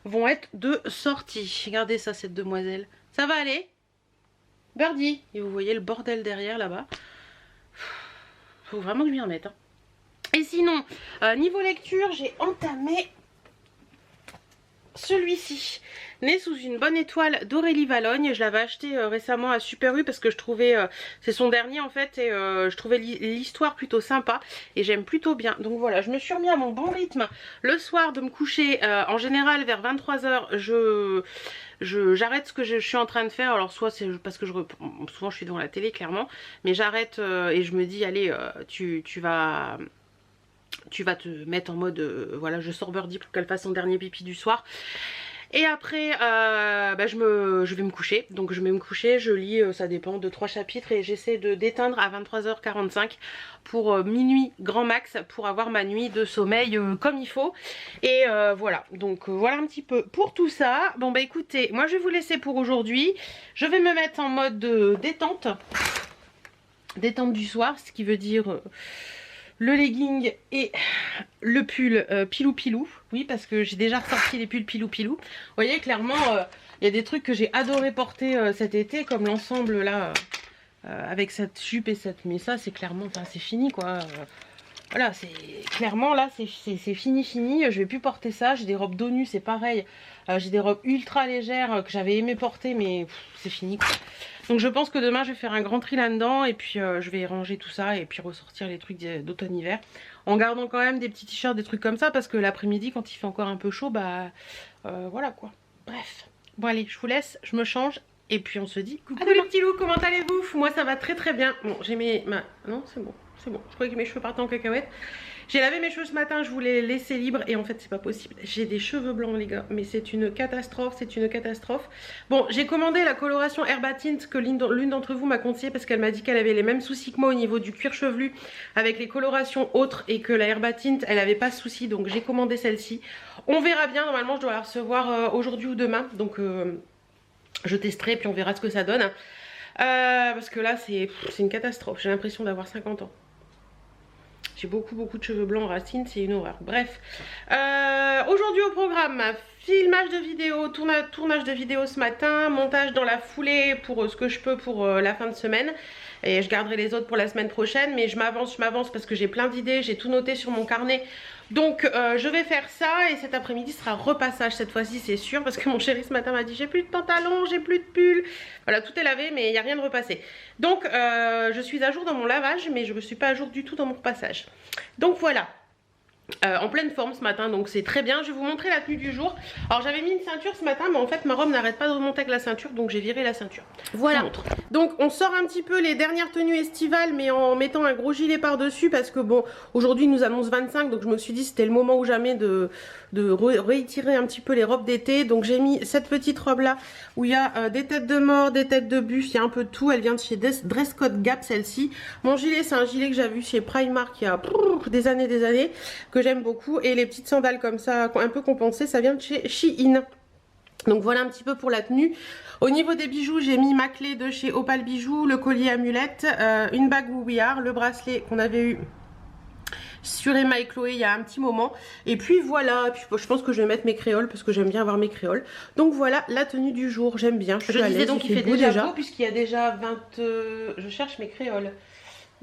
vont être de sortie. Regardez ça cette demoiselle. Ça va aller Birdie. Et vous voyez le bordel derrière là-bas. Faut vraiment que je m'y remette hein. Et sinon, niveau lecture, j'ai entamé celui-ci, Né sous une bonne étoile d'Aurélie Valogne. Je l'avais acheté récemment à Super U parce que je trouvais, c'est son dernier en fait, et je trouvais l'histoire plutôt sympa et j'aime plutôt bien. Donc voilà, je me suis remis à mon bon rythme le soir de me coucher, en général vers 23 h, j'arrête ce que je suis en train de faire. Alors soit c'est parce que souvent je suis devant la télé clairement, mais j'arrête et je me dis allez, tu vas te mettre en mode voilà, je sors Birdie pour qu'elle fasse son dernier pipi du soir. Et après je vais me coucher. Donc je vais me coucher, je lis, ça dépend, de 3 chapitres. Et j'essaie d'éteindre à 23 h 45 pour minuit grand max, pour avoir ma nuit de sommeil comme il faut. Et voilà, donc voilà un petit peu pour tout ça. Bon bah écoutez, moi je vais vous laisser pour aujourd'hui. Je vais me mettre en mode détente du soir, ce qui veut dire le legging et le pull pilou pilou. Oui, parce que j'ai déjà ressorti les pulls pilou pilou. Vous voyez, clairement, il y a des trucs que j'ai adoré porter cet été, comme l'ensemble là, avec cette jupe et cette... Mais ça, c'est clairement... Enfin, c'est fini, quoi. Voilà, c'est clairement là, c'est fini. Je vais plus porter ça. J'ai des robes dos nu, c'est pareil. J'ai des robes ultra légères que j'avais aimé porter, mais c'est fini, quoi. Donc je pense que demain je vais faire un grand tri là-dedans et puis je vais ranger tout ça et puis ressortir les trucs d'automne-hiver. En gardant quand même des petits t-shirts, des trucs comme ça, parce que l'après-midi quand il fait encore un peu chaud, bah voilà quoi. Bref. Bon allez, je vous laisse, je me change et puis on se dit coucou les petits loups, comment allez-vous? Moi ça va très très bien. Bon, j'ai mes... Non, c'est bon. C'est bon, je croyais que mes cheveux partaient en cacahuète. J'ai lavé mes cheveux ce matin, je voulais les laisser libres et en fait c'est pas possible. J'ai des cheveux blancs les gars, mais c'est une catastrophe, c'est une catastrophe. Bon, j'ai commandé la coloration Herba Tint que l'une d'entre vous m'a conseillé parce qu'elle m'a dit qu'elle avait les mêmes soucis que moi au niveau du cuir chevelu avec les colorations autres et que la Herba Tint elle avait pas de soucis, donc j'ai commandé celle-ci. On verra bien, normalement je dois la recevoir aujourd'hui ou demain, donc je testerai puis on verra ce que ça donne. Parce que là c'est une catastrophe, j'ai l'impression d'avoir 50 ans. J'ai beaucoup de cheveux blancs racines, c'est une horreur. Bref, aujourd'hui au programme, filmage de vidéos, tournage de vidéos ce matin, montage dans la foulée pour ce que je peux pour la fin de semaine. Et je garderai les autres pour la semaine prochaine, mais je m'avance parce que j'ai plein d'idées, j'ai tout noté sur mon carnet. Donc je vais faire ça et cet après-midi sera repassage cette fois-ci, c'est sûr, parce que mon chéri ce matin m'a dit j'ai plus de pantalon, j'ai plus de pull. Voilà, tout est lavé mais il n'y a rien de repassé. Donc je suis à jour dans mon lavage mais je ne suis pas à jour du tout dans mon repassage. Donc voilà. En pleine forme ce matin, donc c'est très bien. Je vais vous montrer la tenue du jour. Alors j'avais mis une ceinture ce matin, mais en fait ma robe n'arrête pas de remonter avec la ceinture, donc j'ai viré la ceinture. Voilà. Donc on sort un petit peu les dernières tenues estivales, mais en mettant un gros gilet par dessus, parce que bon, aujourd'hui nous annonce 25, donc je me suis dit c'était le moment ou jamais de réitérer un petit peu les robes d'été. Donc j'ai mis cette petite robe là où il y a des têtes de mort, des têtes de buff, il y a un peu de tout. Elle vient de chez Dress Code Gap, celle-ci. Mon gilet, c'est un gilet que j'avais vu chez Primark il y a des années, que j'aime beaucoup. Et les petites sandales comme ça, un peu compensées, ça vient de chez Shein. Donc voilà un petit peu pour la tenue. Au niveau des bijoux, j'ai mis ma clé de chez Opal Bijoux, le collier amulette, une bague Who We Are, le bracelet qu'on avait eu sur Emma et Chloé il y a un petit moment. Et puis voilà, puis je pense que je vais mettre mes créoles parce que j'aime bien avoir mes créoles. Donc voilà la tenue du jour, j'aime bien. Je disais donc il fait déjà beau puisqu'il y a déjà 20... Je cherche mes créoles.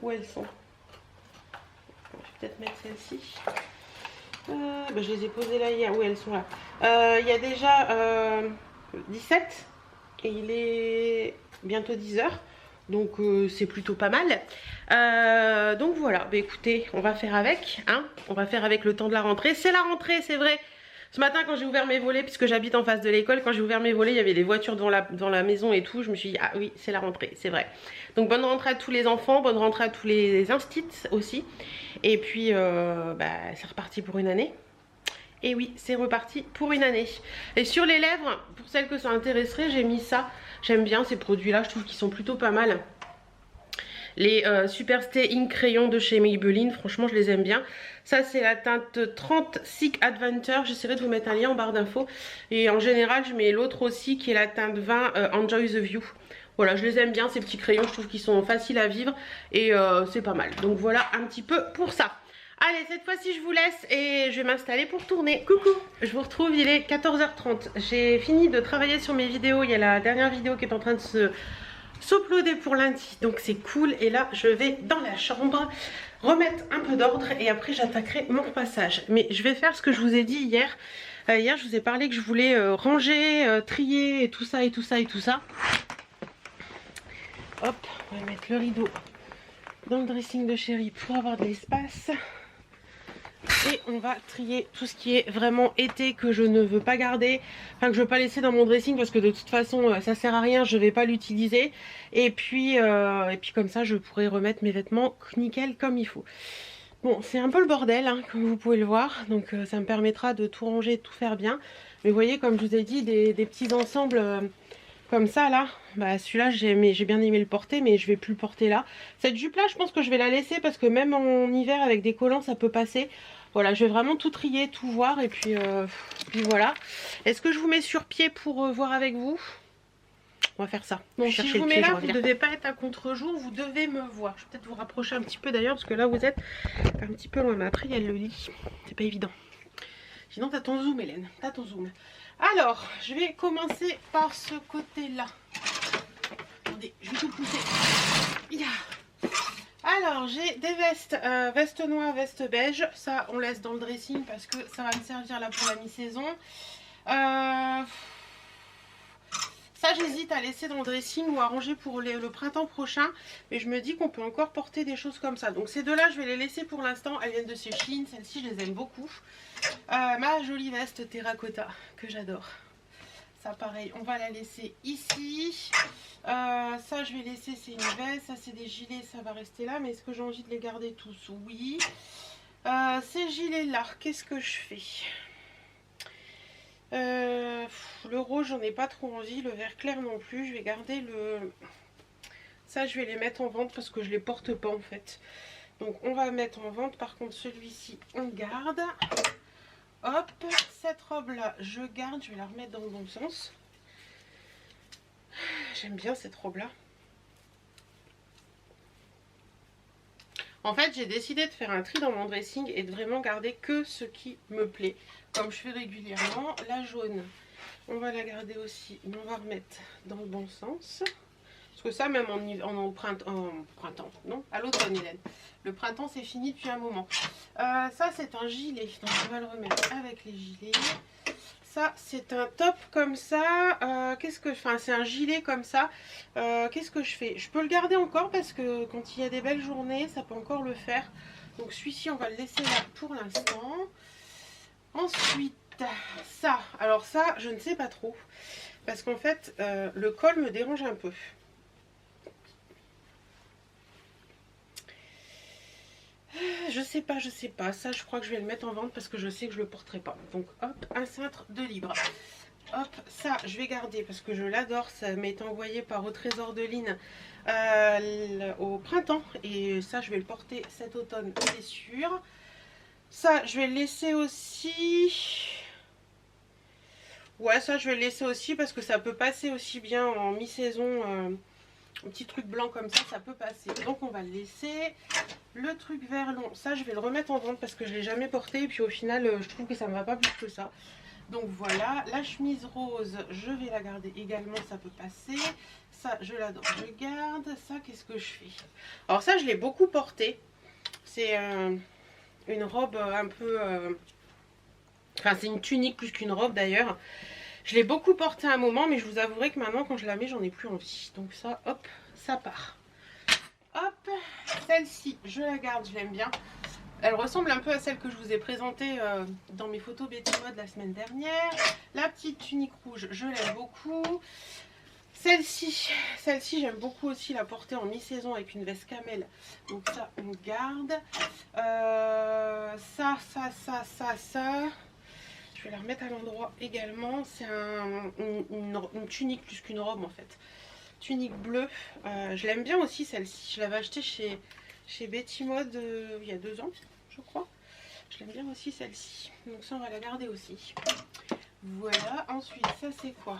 Où elles sont? Je vais peut-être mettre celle-ci. Je les ai posées là hier. Oui, elles sont là. Il y a déjà 17 et il est bientôt 10 h. Donc c'est plutôt pas mal. Donc voilà, écoutez, on va faire avec, hein. On va faire avec le temps de la rentrée. C'est la rentrée, c'est vrai. Ce matin quand j'ai ouvert mes volets, puisque j'habite en face de l'école, quand j'ai ouvert mes volets, il y avait des voitures devant la maison et tout. Je me suis dit, ah oui, c'est la rentrée, c'est vrai. Donc bonne rentrée à tous les enfants, bonne rentrée à tous les instits aussi. Et puis c'est reparti pour une année. Et oui, c'est reparti pour une année. Et sur les lèvres, pour celles que ça intéresserait, j'ai mis ça. J'aime bien ces produits-là, je trouve qu'ils sont plutôt pas mal. Les Super Stay Ink crayons de chez Maybelline, franchement je les aime bien. Ça c'est la teinte 30 Sick Adventure, j'essaierai de vous mettre un lien en barre d'infos. Et en général je mets l'autre aussi qui est la teinte 20 Enjoy the View. Voilà, je les aime bien ces petits crayons, je trouve qu'ils sont faciles à vivre et c'est pas mal. Donc voilà un petit peu pour ça. Allez, cette fois-ci je vous laisse et je vais m'installer pour tourner. Coucou, je vous retrouve, il est 14 h 30. J'ai fini de travailler sur mes vidéos, il y a la dernière vidéo qui est en train de s'uploader pour lundi, donc c'est cool. Et là je vais dans la chambre remettre un peu d'ordre et après j'attaquerai mon repassage. Mais je vais faire ce que je vous ai dit hier. Hier je vous ai parlé que je voulais ranger, trier et tout ça et tout ça et tout ça. Hop, on va mettre le rideau dans le dressing de chéri pour avoir de l'espace. Et on va trier tout ce qui est vraiment été que je ne veux pas garder, enfin que je veux pas laisser dans mon dressing parce que de toute façon ça sert à rien, je vais pas l'utiliser. Et puis comme ça je pourrai remettre mes vêtements nickel comme il faut. Bon, c'est un peu le bordel hein, comme vous pouvez le voir, donc ça me permettra de tout ranger, de tout faire bien. Mais vous voyez, comme je vous ai dit, des petits ensembles comme ça là, celui-là j'ai bien aimé le porter mais je vais plus le porter là. Cette jupe là je pense que je vais la laisser parce que même en hiver avec des collants ça peut passer. Voilà, je vais vraiment tout trier, tout voir et puis voilà. Est-ce que je vous mets sur pied pour voir avec vous? On va faire ça. Bon, si je vous mets là, vous ne devez pas être à contre-jour, vous devez me voir. Je vais peut-être vous rapprocher un petit peu d'ailleurs parce que là vous êtes un petit peu loin. Mais après il y a le lit, c'est pas évident. Sinon t'as ton zoom Hélène, t'as ton zoom. Alors, je vais commencer par ce côté-là. Attendez, je vais tout pousser. Yeah. Alors, j'ai des vestes, veste noire, veste beige. Ça, on laisse dans le dressing parce que ça va me servir là pour la mi-saison. Ça, j'hésite à laisser dans le dressing ou à ranger pour le printemps prochain. Mais je me dis qu'on peut encore porter des choses comme ça. Donc, ces deux-là, je vais les laisser pour l'instant. Elles viennent de chez Shein. Celles-ci, je les aime beaucoup. Ma jolie veste terracotta que j'adore. Ça, pareil, on va la laisser ici. Ça, je vais laisser, c'est une veste. Ça, c'est des gilets, ça va rester là. Mais est-ce que j'ai envie de les garder tous? Oui. Ces gilets-là, qu'est-ce que je fais? Le rose, j'en ai pas trop envie. Le vert clair non plus. Je vais garder le... Ça, je vais les mettre en vente parce que je les porte pas en fait. Donc, on va mettre en vente. Par contre, celui-ci, on garde. Hop, cette robe-là, je garde. Je vais la remettre dans le bon sens. J'aime bien cette robe-là. En fait, j'ai décidé de faire un tri dans mon dressing et de vraiment garder que ce qui me plaît, comme je fais régulièrement. La jaune, on va la garder aussi, mais on va remettre dans le bon sens. Parce que ça, même en printemps, non, à l'automne, Hélène. Le printemps, c'est fini depuis un moment. Ça, c'est un gilet, donc on va le remettre avec les gilets. Ça, c'est un top comme ça. C'est un gilet comme ça. Qu'est-ce que je fais? Je peux le garder encore parce que quand il y a des belles journées, ça peut encore le faire. Donc celui-ci, on va le laisser là pour l'instant. Ensuite, ça. Alors ça, je ne sais pas trop. Parce qu'en fait, le col me dérange un peu. Je sais pas. Ça, je crois que je vais le mettre en vente parce que je sais que je le porterai pas. Donc, hop, un cintre de libre. Hop, ça, je vais garder parce que je l'adore. Ça m'a été envoyé par Au Trésor de Line au printemps. Et ça, je vais le porter cet automne, c'est sûr. Ça, je vais le laisser aussi. Ouais, ça, je vais le laisser aussi parce que ça peut passer aussi bien en mi-saison. Un petit truc blanc comme ça peut passer. Donc, on va le laisser. Le truc vert long, ça je vais le remettre en vente parce que je ne l'ai jamais porté et puis au final je trouve que ça ne me va pas plus que ça. Donc voilà, la chemise rose, je vais la garder également, ça peut passer. Ça je l'adore, je garde. Ça qu'est-ce que je fais? Alors ça je l'ai beaucoup porté. C'est une robe un peu... Enfin c'est une tunique plus qu'une robe d'ailleurs. Je l'ai beaucoup porté à un moment mais je vous avouerai que maintenant quand je la mets j'en ai plus envie. Donc ça hop, ça part. Hop, celle-ci, je la garde, je l'aime bien. Elle ressemble un peu à celle que je vous ai présentée dans mes photos Betty Mode la semaine dernière. La petite tunique rouge, je l'aime beaucoup. Celle-ci j'aime beaucoup aussi la porter en mi-saison avec une veste camel. Donc ça, on garde. Ça. Je vais la remettre à l'endroit également. C'est une tunique plus qu'une robe en fait. Tunique bleue, je l'aime bien aussi celle-ci. Je l'avais achetée chez Betty Mode il y a 2 ans, je crois. Je l'aime bien aussi celle-ci. Donc ça, on va la garder aussi. Voilà. Ensuite, ça c'est quoi?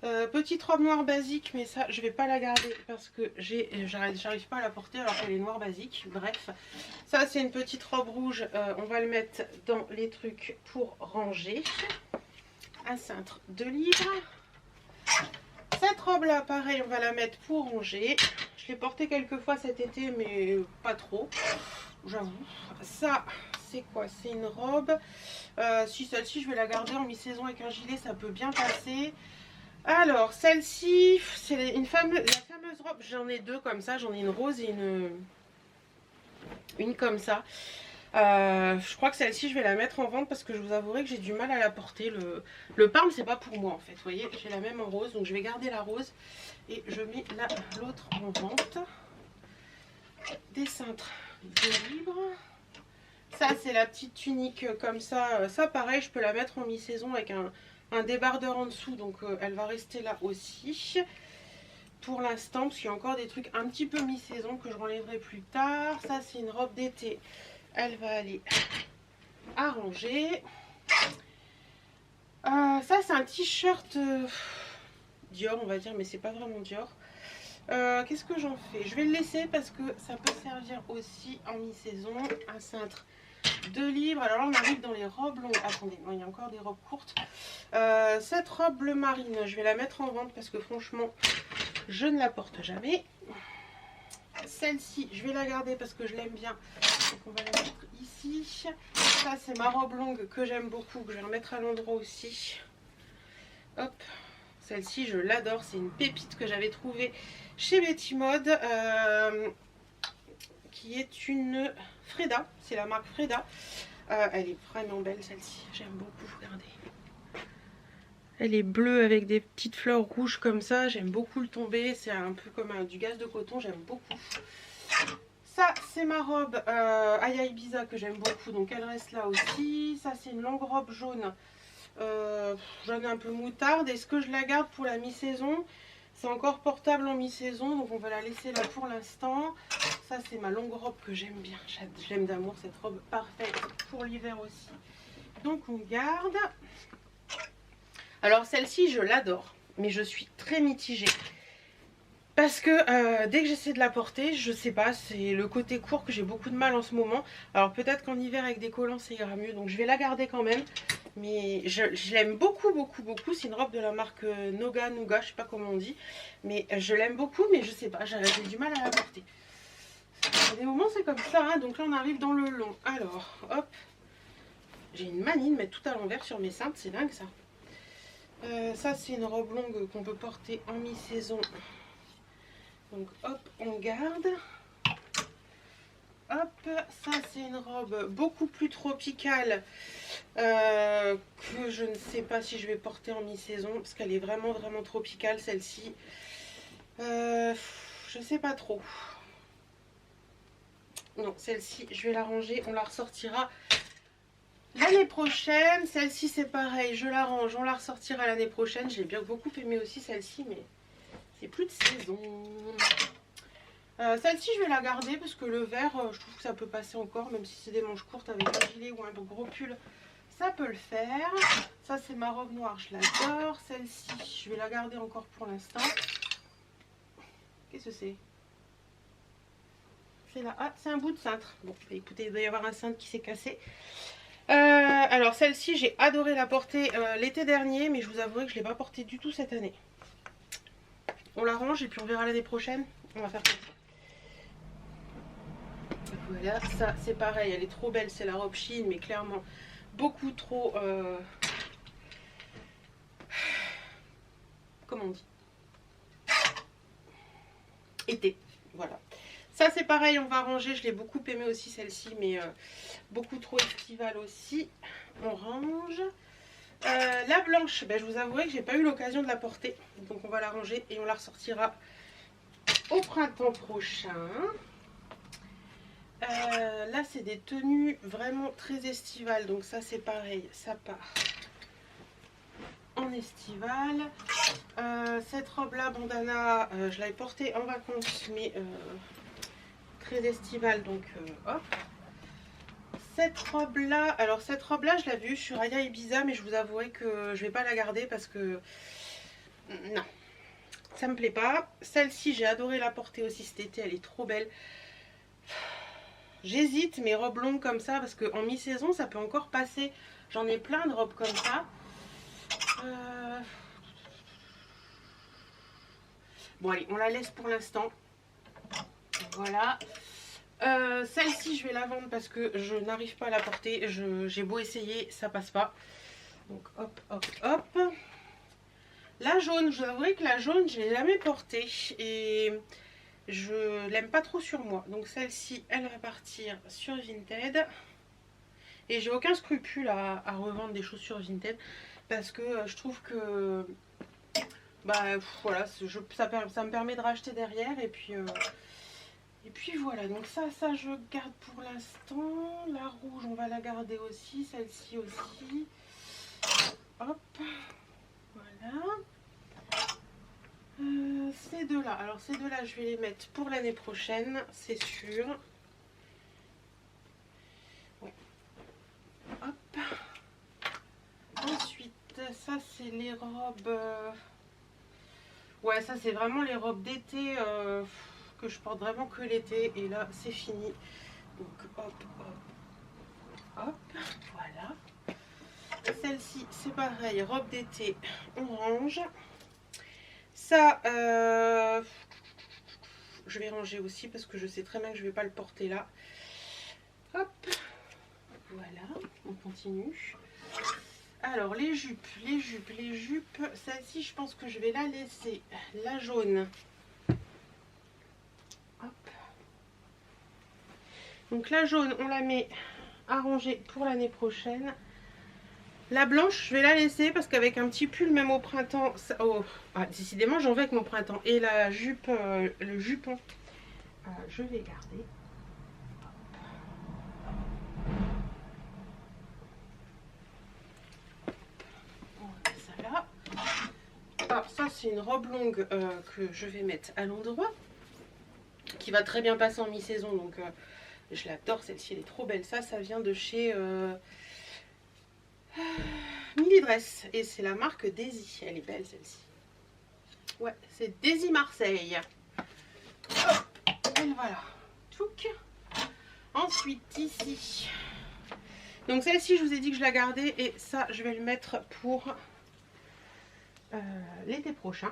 Petite robe noire basique, mais ça, je vais pas la garder parce que j'arrive pas à la porter alors qu'elle est noire basique. Bref, ça c'est une petite robe rouge. On va le mettre dans les trucs pour ranger. Un cintre de libre. Cette robe là, pareil, on va la mettre pour ranger. Je l'ai portée quelques fois cet été, mais pas trop, j'avoue. Ça, c'est quoi? C'est une robe. Si celle-ci, je vais la garder en mi-saison avec un gilet, ça peut bien passer. Alors, celle-ci, c'est la fameuse robe. J'en ai 2 comme ça. J'en ai une rose et une comme ça. Je crois que celle-ci je vais la mettre en vente parce que je vous avouerai que j'ai du mal à la porter. Le parme c'est pas pour moi en fait. Vous voyez, j'ai la même en rose, donc je vais garder la rose et je mets l'autre en vente. Des cintres de libre. Ça c'est la petite tunique comme ça. Ça pareil, je peux la mettre en mi-saison avec un débardeur en dessous, donc elle va rester là aussi. Pour l'instant, parce qu'il y a encore des trucs un petit peu mi-saison que je relèverai plus tard. Ça c'est une robe d'été. Elle va aller à ranger. Ça c'est un t-shirt Dior on va dire, mais c'est pas vraiment Dior. Qu'est-ce que j'en fais? Je vais le laisser parce que ça peut servir aussi en mi-saison. Un cintre de libre. Alors là on arrive dans les robes longues. Attendez, il y a encore des robes courtes. Cette robe bleu marine, je vais la mettre en vente parce que franchement je ne la porte jamais. Celle-ci, je vais la garder parce que je l'aime bien. Donc on va la mettre ici. Ça, c'est ma robe longue que j'aime beaucoup, que je vais remettre à l'endroit aussi. Hop. Celle-ci, je l'adore. C'est une pépite que j'avais trouvée chez Betty Mode. Qui est une Freda. C'est la marque Freda. Elle est vraiment belle, celle-ci. J'aime beaucoup. Regardez. Elle est bleue avec des petites fleurs rouges comme ça. J'aime beaucoup le tombé. C'est un peu comme du gaz de coton. J'aime beaucoup. Ça, c'est ma robe Aya Ibiza que j'aime beaucoup. Donc, elle reste là aussi. Ça, c'est une longue robe jaune. Jaune un peu moutarde. Est-ce que je la garde pour la mi-saison? C'est encore portable en mi-saison. Donc, on va la laisser là pour l'instant. Ça, c'est ma longue robe que j'aime bien. Je l'aime d'amour. Cette robe parfaite pour l'hiver aussi. Donc, on garde. Alors celle-ci je l'adore, mais je suis très mitigée. Parce que dès que j'essaie de la porter, je sais pas, c'est le côté court que j'ai beaucoup de mal en ce moment. Alors peut-être qu'en hiver avec des collants ça ira mieux, donc je vais la garder quand même. Mais je l'aime beaucoup, beaucoup, beaucoup. C'est une robe de la marque Noga Nouga, je sais pas comment on dit. Mais je l'aime beaucoup, mais je sais pas, j'ai du mal à la porter. À des moments c'est comme ça, hein. Donc là on arrive dans le long. Alors, hop. J'ai une manie de mettre tout à l'envers sur mes cintres, c'est dingue ça. Ça c'est une robe longue qu'on peut porter en mi-saison. Donc hop, on garde. Hop, ça c'est une robe beaucoup plus tropicale que je ne sais pas si je vais porter en mi-saison parce qu'elle est vraiment vraiment tropicale celle-ci. Je sais pas trop. Non, celle-ci je vais la ranger, on la ressortira l'année prochaine. Celle-ci c'est pareil, je la range, on la ressortira l'année prochaine. J'ai bien beaucoup aimé aussi celle-ci, mais c'est plus de saison. Celle-ci je vais la garder parce que le vert je trouve que ça peut passer encore, même si c'est des manches courtes avec un gilet ou un gros pull, ça peut le faire. Ça c'est ma robe noire, je l'adore. Celle-ci je vais la garder encore pour l'instant. Qu'est-ce que c'est? C'est là, ah c'est un bout de cintre. Bon bah, écoutez, il doit y avoir un cintre qui s'est cassé. Alors celle-ci j'ai adoré la porter l'été dernier, mais je vous avouerai que je ne l'ai pas portée du tout cette année. On la range et puis on verra l'année prochaine. On va faire comme ça. Voilà, ça c'est pareil, elle est trop belle, c'est la robe Shein, mais clairement beaucoup trop... Comment on dit? Été, voilà. Ça c'est pareil, on va ranger, je l'ai beaucoup aimé aussi celle-ci, mais beaucoup trop estivale aussi. On range. La blanche, ben, je vous avouerai que j'ai pas eu l'occasion de la porter, donc on va la ranger et on la ressortira au printemps prochain. Là c'est des tenues vraiment très estivales, donc ça c'est pareil, ça part en estival. Cette robe là bandana, je l'avais portée en vacances, mais très estivale, donc hop. Cette robe là, alors cette robe là je l'ai vue sur Aya Ibiza, mais je vous avouerai que je vais pas la garder parce que non, ça me plaît pas. Celle-ci j'ai adoré la porter aussi cet été, elle est trop belle. J'hésite mes robes longues comme ça parce qu'en mi-saison ça peut encore passer. J'en ai plein de robes comme ça. Bon allez, on la laisse pour l'instant. Voilà. Celle-ci je vais la vendre parce que je n'arrive pas à la porter. J'ai beau essayer, ça passe pas. Donc hop, hop, hop. La jaune, je vous avouerai que la jaune je l'ai jamais portée et je l'aime pas trop sur moi. Donc celle-ci elle va partir sur Vinted. Et j'ai aucun scrupule à revendre des chaussures Vinted parce que je trouve que bah voilà, ça me permet de racheter derrière et puis voilà. Donc ça je garde pour l'instant. La rouge on va la garder aussi, celle-ci aussi. Hop, voilà. Ces deux là, alors ces deux là je vais les mettre pour l'année prochaine, c'est sûr. Ouais. Hop. Ensuite ça c'est les robes ouais, ça c'est vraiment les robes d'été que je porte vraiment que l'été. Et là c'est fini. Donc hop, hop, hop, voilà. Celle-ci c'est pareil, robe d'été, on range. Ça, je vais ranger aussi parce que je sais très bien que je ne vais pas le porter là. Hop, voilà, on continue. Alors les jupes, celle-ci je pense que je vais la laisser, la jaune. Hop. Donc la jaune on la met à ranger pour l'année prochaine. La blanche je vais la laisser parce qu'avec un petit pull même au printemps, ça, oh, ah, décidément j'en vais avec mon printemps. Et la jupe, le jupon, je vais garder. Alors ça c'est une robe longue que je vais mettre à l'endroit, qui va très bien passer en mi-saison, donc je l'adore celle-ci, elle est trop belle. Ça vient de chez Mili Dress et c'est la marque Daisy, elle est belle celle-ci. Ouais, c'est Daisy Marseille. Et voilà. Tchouk. Ensuite, ici. Donc celle-ci, je vous ai dit que je la gardais. Et ça, je vais le mettre pour l'été prochain.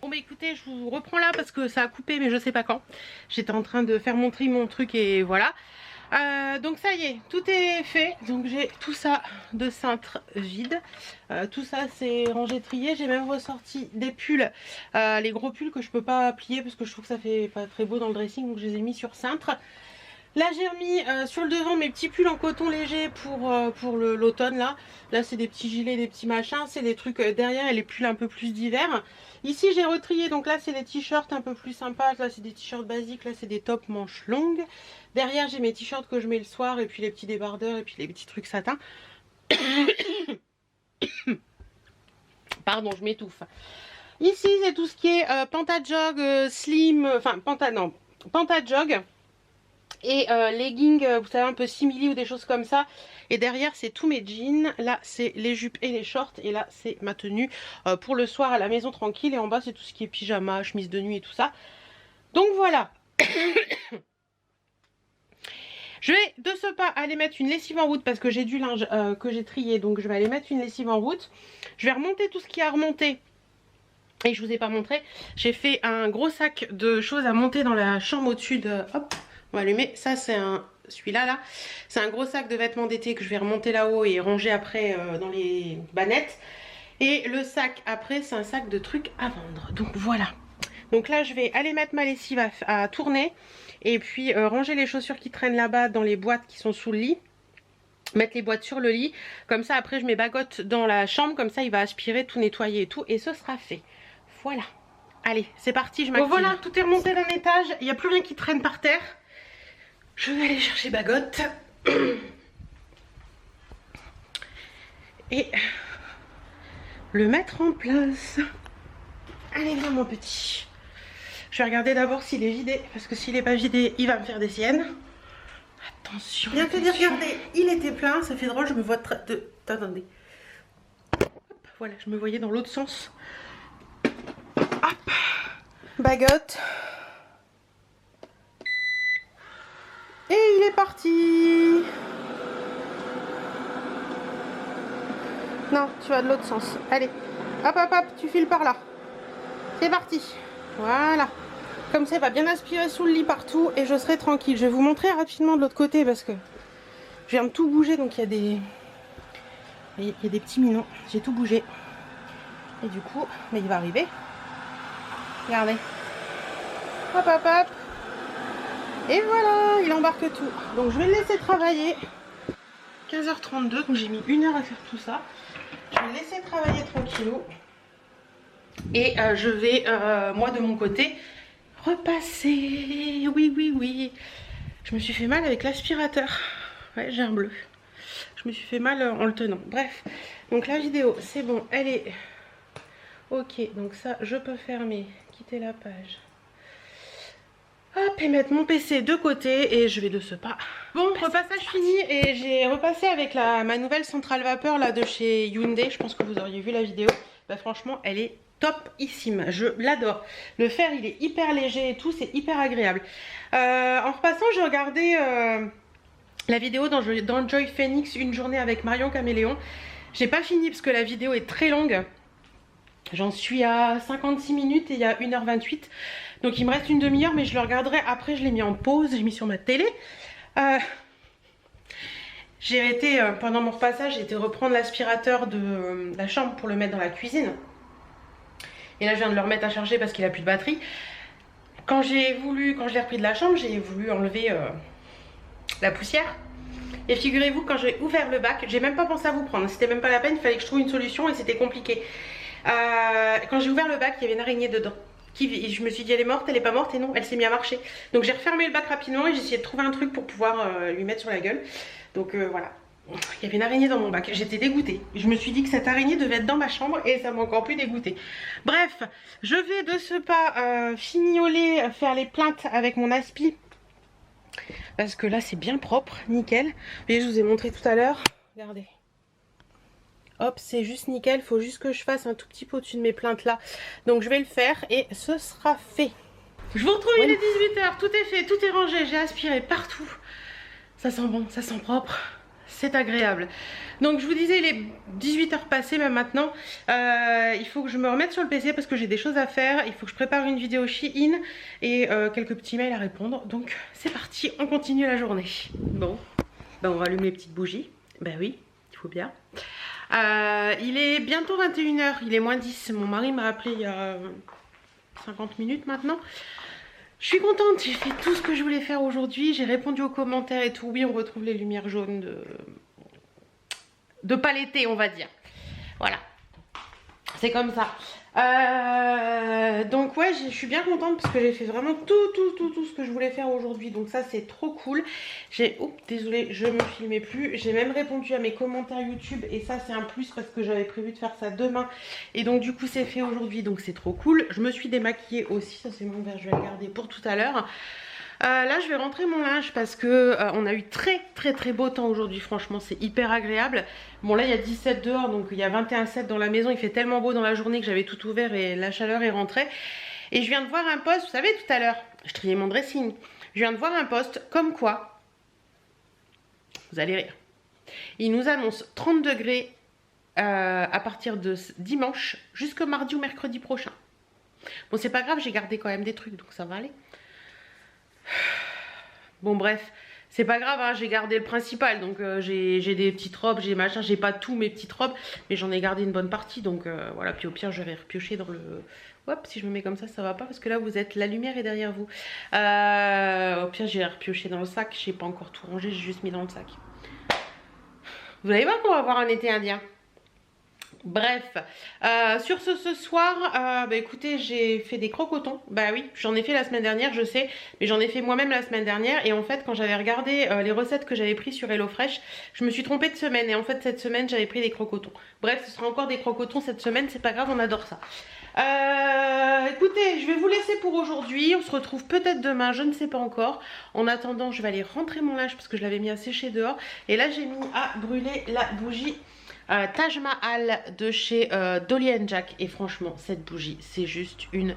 Bon bah écoutez, je vous reprends là parce que ça a coupé mais je sais pas quand. J'étais en train de faire mon tri, mon truc et voilà. Donc ça y est, tout est fait. Donc j'ai tout ça de cintre vide. Tout ça c'est rangé, trié. J'ai même ressorti des pulls, les gros pulls que je peux pas plier parce que je trouve que ça fait pas très beau dans le dressing. Donc je les ai mis sur cintre. Là j'ai remis sur le devant mes petits pulls en coton léger pour l'automne là. Là c'est des petits gilets, des petits machins. C'est des trucs derrière et les pulls un peu plus d'hiver. Ici j'ai retrié, donc là c'est des t-shirts un peu plus sympas. Là c'est des t-shirts basiques, là c'est des tops manches longues. Derrière j'ai mes t-shirts que je mets le soir et puis les petits débardeurs et puis les petits trucs satin. Pardon, je m'étouffe. Ici c'est tout ce qui est pantajog slim, enfin pantajog. Et leggings, vous savez, un peu simili ou des choses comme ça. Et derrière, c'est tous mes jeans. Là, c'est les jupes et les shorts. Et là, c'est ma tenue pour le soir à la maison tranquille. Et en bas, c'est tout ce qui est pyjama, chemise de nuit et tout ça. Donc voilà. Je vais de ce pas aller mettre une lessive en route parce que j'ai du linge que j'ai trié. Donc je vais aller mettre une lessive en route. Je vais remonter tout ce qui a remonté. Et je vous ai pas montré. J'ai fait un gros sac de choses à monter dans la chambre au-dessus de... Hop. On va allumer. Ça c'est celui-là là. C'est un gros sac de vêtements d'été que je vais remonter là-haut et ranger après dans les bannettes. Et le sac après c'est un sac de trucs à vendre. Donc voilà. Donc là je vais aller mettre ma lessive à tourner. Et puis ranger les chaussures qui traînent là-bas dans les boîtes qui sont sous le lit. Mettre les boîtes sur le lit. Comme ça après je mets bagotte dans la chambre. Comme ça il va aspirer, tout nettoyer et tout. Et ce sera fait. Voilà. Allez c'est parti, je m'active. Bon voilà, tout est remonté d'un étage. Il n'y a plus rien qui traîne par terre. Je vais aller chercher bagotte et le mettre en place. Allez viens mon petit. Je vais regarder d'abord s'il est vidé parce que s'il n'est pas vidé il va me faire des siennes. Attention. Bien te dire, regardez, il était plein, ça fait drôle, je me vois attendez. Hop, voilà, je me voyais dans l'autre sens. Hop. Bagotte. Et il est parti. Non, tu vas de l'autre sens. Allez, hop, hop, hop, tu files par là. C'est parti. Voilà. Comme ça, il va bien aspirer sous le lit partout et je serai tranquille. Je vais vous montrer rapidement de l'autre côté parce que je viens de tout bouger. Donc, il y a des petits minons. J'ai tout bougé. Et du coup, mais il va arriver. Regardez. Hop, hop, hop. Et voilà, il embarque tout. Donc je vais le laisser travailler. 15h32, donc j'ai mis 1 heure à faire tout ça. Je vais le laisser travailler tranquillou. Et je vais, moi de mon côté, repasser. Oui, oui, oui. Je me suis fait mal avec l'aspirateur. Ouais, j'ai un bleu. Je me suis fait mal en le tenant. Bref, donc la vidéo, c'est bon, elle est... Ok, donc ça, je peux fermer, quitter la page. Hop, et mettre mon PC de côté et je vais de ce pas. Bon, repassage fini et j'ai repassé avec ma nouvelle centrale vapeur là de chez Hyundai. Je pense que vous auriez vu la vidéo. Bah franchement, elle est topissime. Je l'adore. Le fer, il est hyper léger et tout, c'est hyper agréable. En repassant, j'ai regardé la vidéo d'Enjoy Phoenix, une journée avec Marion Caméléon. J'ai pas fini parce que la vidéo est très longue. J'en suis à 56 minutes et il y a 1h28. Donc il me reste une demi-heure, mais je le regarderai après. Je l'ai mis en pause, j'ai mis sur ma télé. J'ai été, pendant mon repassage, j'ai été reprendre l'aspirateur de la chambre pour le mettre dans la cuisine. Et là je viens de le remettre à charger parce qu'il a plus de batterie. Quand je l'ai repris de la chambre, j'ai voulu enlever la poussière. Et figurez-vous, quand j'ai ouvert le bac, j'ai même pas pensé à vous prendre. C'était même pas la peine, il fallait que je trouve une solution et c'était compliqué. Quand j'ai ouvert le bac, il y avait une araignée dedans. Je me suis dit elle est morte, elle est pas morte, et non, elle s'est mise à marcher. Donc j'ai refermé le bac rapidement et j'ai essayé de trouver un truc pour pouvoir lui mettre sur la gueule. Donc voilà. Il y avait une araignée dans mon bac, j'étais dégoûtée. Je me suis dit que cette araignée devait être dans ma chambre et ça m'a encore plus dégoûtée. Bref, je vais de ce pas fignoler, faire les plaintes avec mon aspi. Parce que là c'est bien propre, nickel. Et je vous ai montré tout à l'heure, regardez. Hop, c'est juste nickel, faut juste que je fasse un tout petit peu au-dessus de mes plaintes là. Donc je vais le faire et ce sera fait. Je vous retrouve, il est 18 h, tout est fait, tout est rangé, j'ai aspiré partout. Ça sent bon, ça sent propre. C'est agréable. Donc je vous disais, il est 18 h passées même maintenant. Il faut que je me remette sur le PC parce que j'ai des choses à faire. Il faut que je prépare une vidéo Shein et quelques petits mails à répondre. Donc c'est parti, on continue la journée. Bon, ben, on rallume les petites bougies. Ben oui, il faut bien. Il est bientôt 21 h, il est moins 10. Mon mari m'a appelé il y a 50 minutes maintenant. Je suis contente, j'ai fait tout ce que je voulais faire aujourd'hui, j'ai répondu aux commentaires et tout. Oui, on retrouve les lumières jaunes de paletté, on va dire. Voilà, c'est comme ça. Donc ouais, je suis bien contente parce que j'ai fait vraiment tout ce que je voulais faire aujourd'hui. Donc ça, c'est trop cool. Désolée, je me filmais plus. J'ai même répondu à mes commentaires YouTube et ça, c'est un plus parce que j'avais prévu de faire ça demain. Et donc du coup, c'est fait aujourd'hui, donc c'est trop cool. Je me suis démaquillée aussi, ça c'est mon verre, je vais le garder pour tout à l'heure. Là je vais rentrer mon linge parce que on a eu très beau temps aujourd'hui, franchement c'est hyper agréable. Bon là il y a 17 dehors, donc il y a 21,7 dans la maison, il fait tellement beau dans la journée que j'avais tout ouvert et la chaleur est rentrée. Et je viens de voir un post, vous savez tout à l'heure, je triais mon dressing, je viens de voir un post comme quoi, vous allez rire, il nous annonce 30 degrés à partir de dimanche jusque mardi ou mercredi prochain. Bon c'est pas grave, j'ai gardé quand même des trucs donc ça va aller. Bon bref, c'est pas grave, hein, j'ai gardé le principal. Donc j'ai des petites robes, j'ai machin, j'ai pas tous mes petites robes, mais j'en ai gardé une bonne partie. Donc voilà, puis au pire je vais repiocher dans le... Hop, si je me mets comme ça va pas parce que là vous êtes, la lumière est derrière vous. Au pire j'ai repioché dans le sac, j'ai pas encore tout rangé, j'ai juste mis dans le sac. Vous allez voir qu'on va avoir un été indien. Bref, sur ce soir, bah écoutez, j'ai fait des crocotons. Bah oui, j'en ai fait la semaine dernière, je sais, mais j'en ai fait moi-même la semaine dernière. Et en fait, quand j'avais regardé les recettes que j'avais prises sur HelloFresh, je me suis trompée de semaine. Et en fait, cette semaine, j'avais pris des crocotons. Bref, ce sera encore des crocotons cette semaine, c'est pas grave, on adore ça. Écoutez, je vais vous laisser pour aujourd'hui. On se retrouve peut-être demain, je ne sais pas encore. En attendant, je vais aller rentrer mon linge parce que je l'avais mis à sécher dehors. Et là, j'ai mis à brûler la bougie Taj Mahal de chez Dolly & Jack. Et franchement cette bougie c'est juste une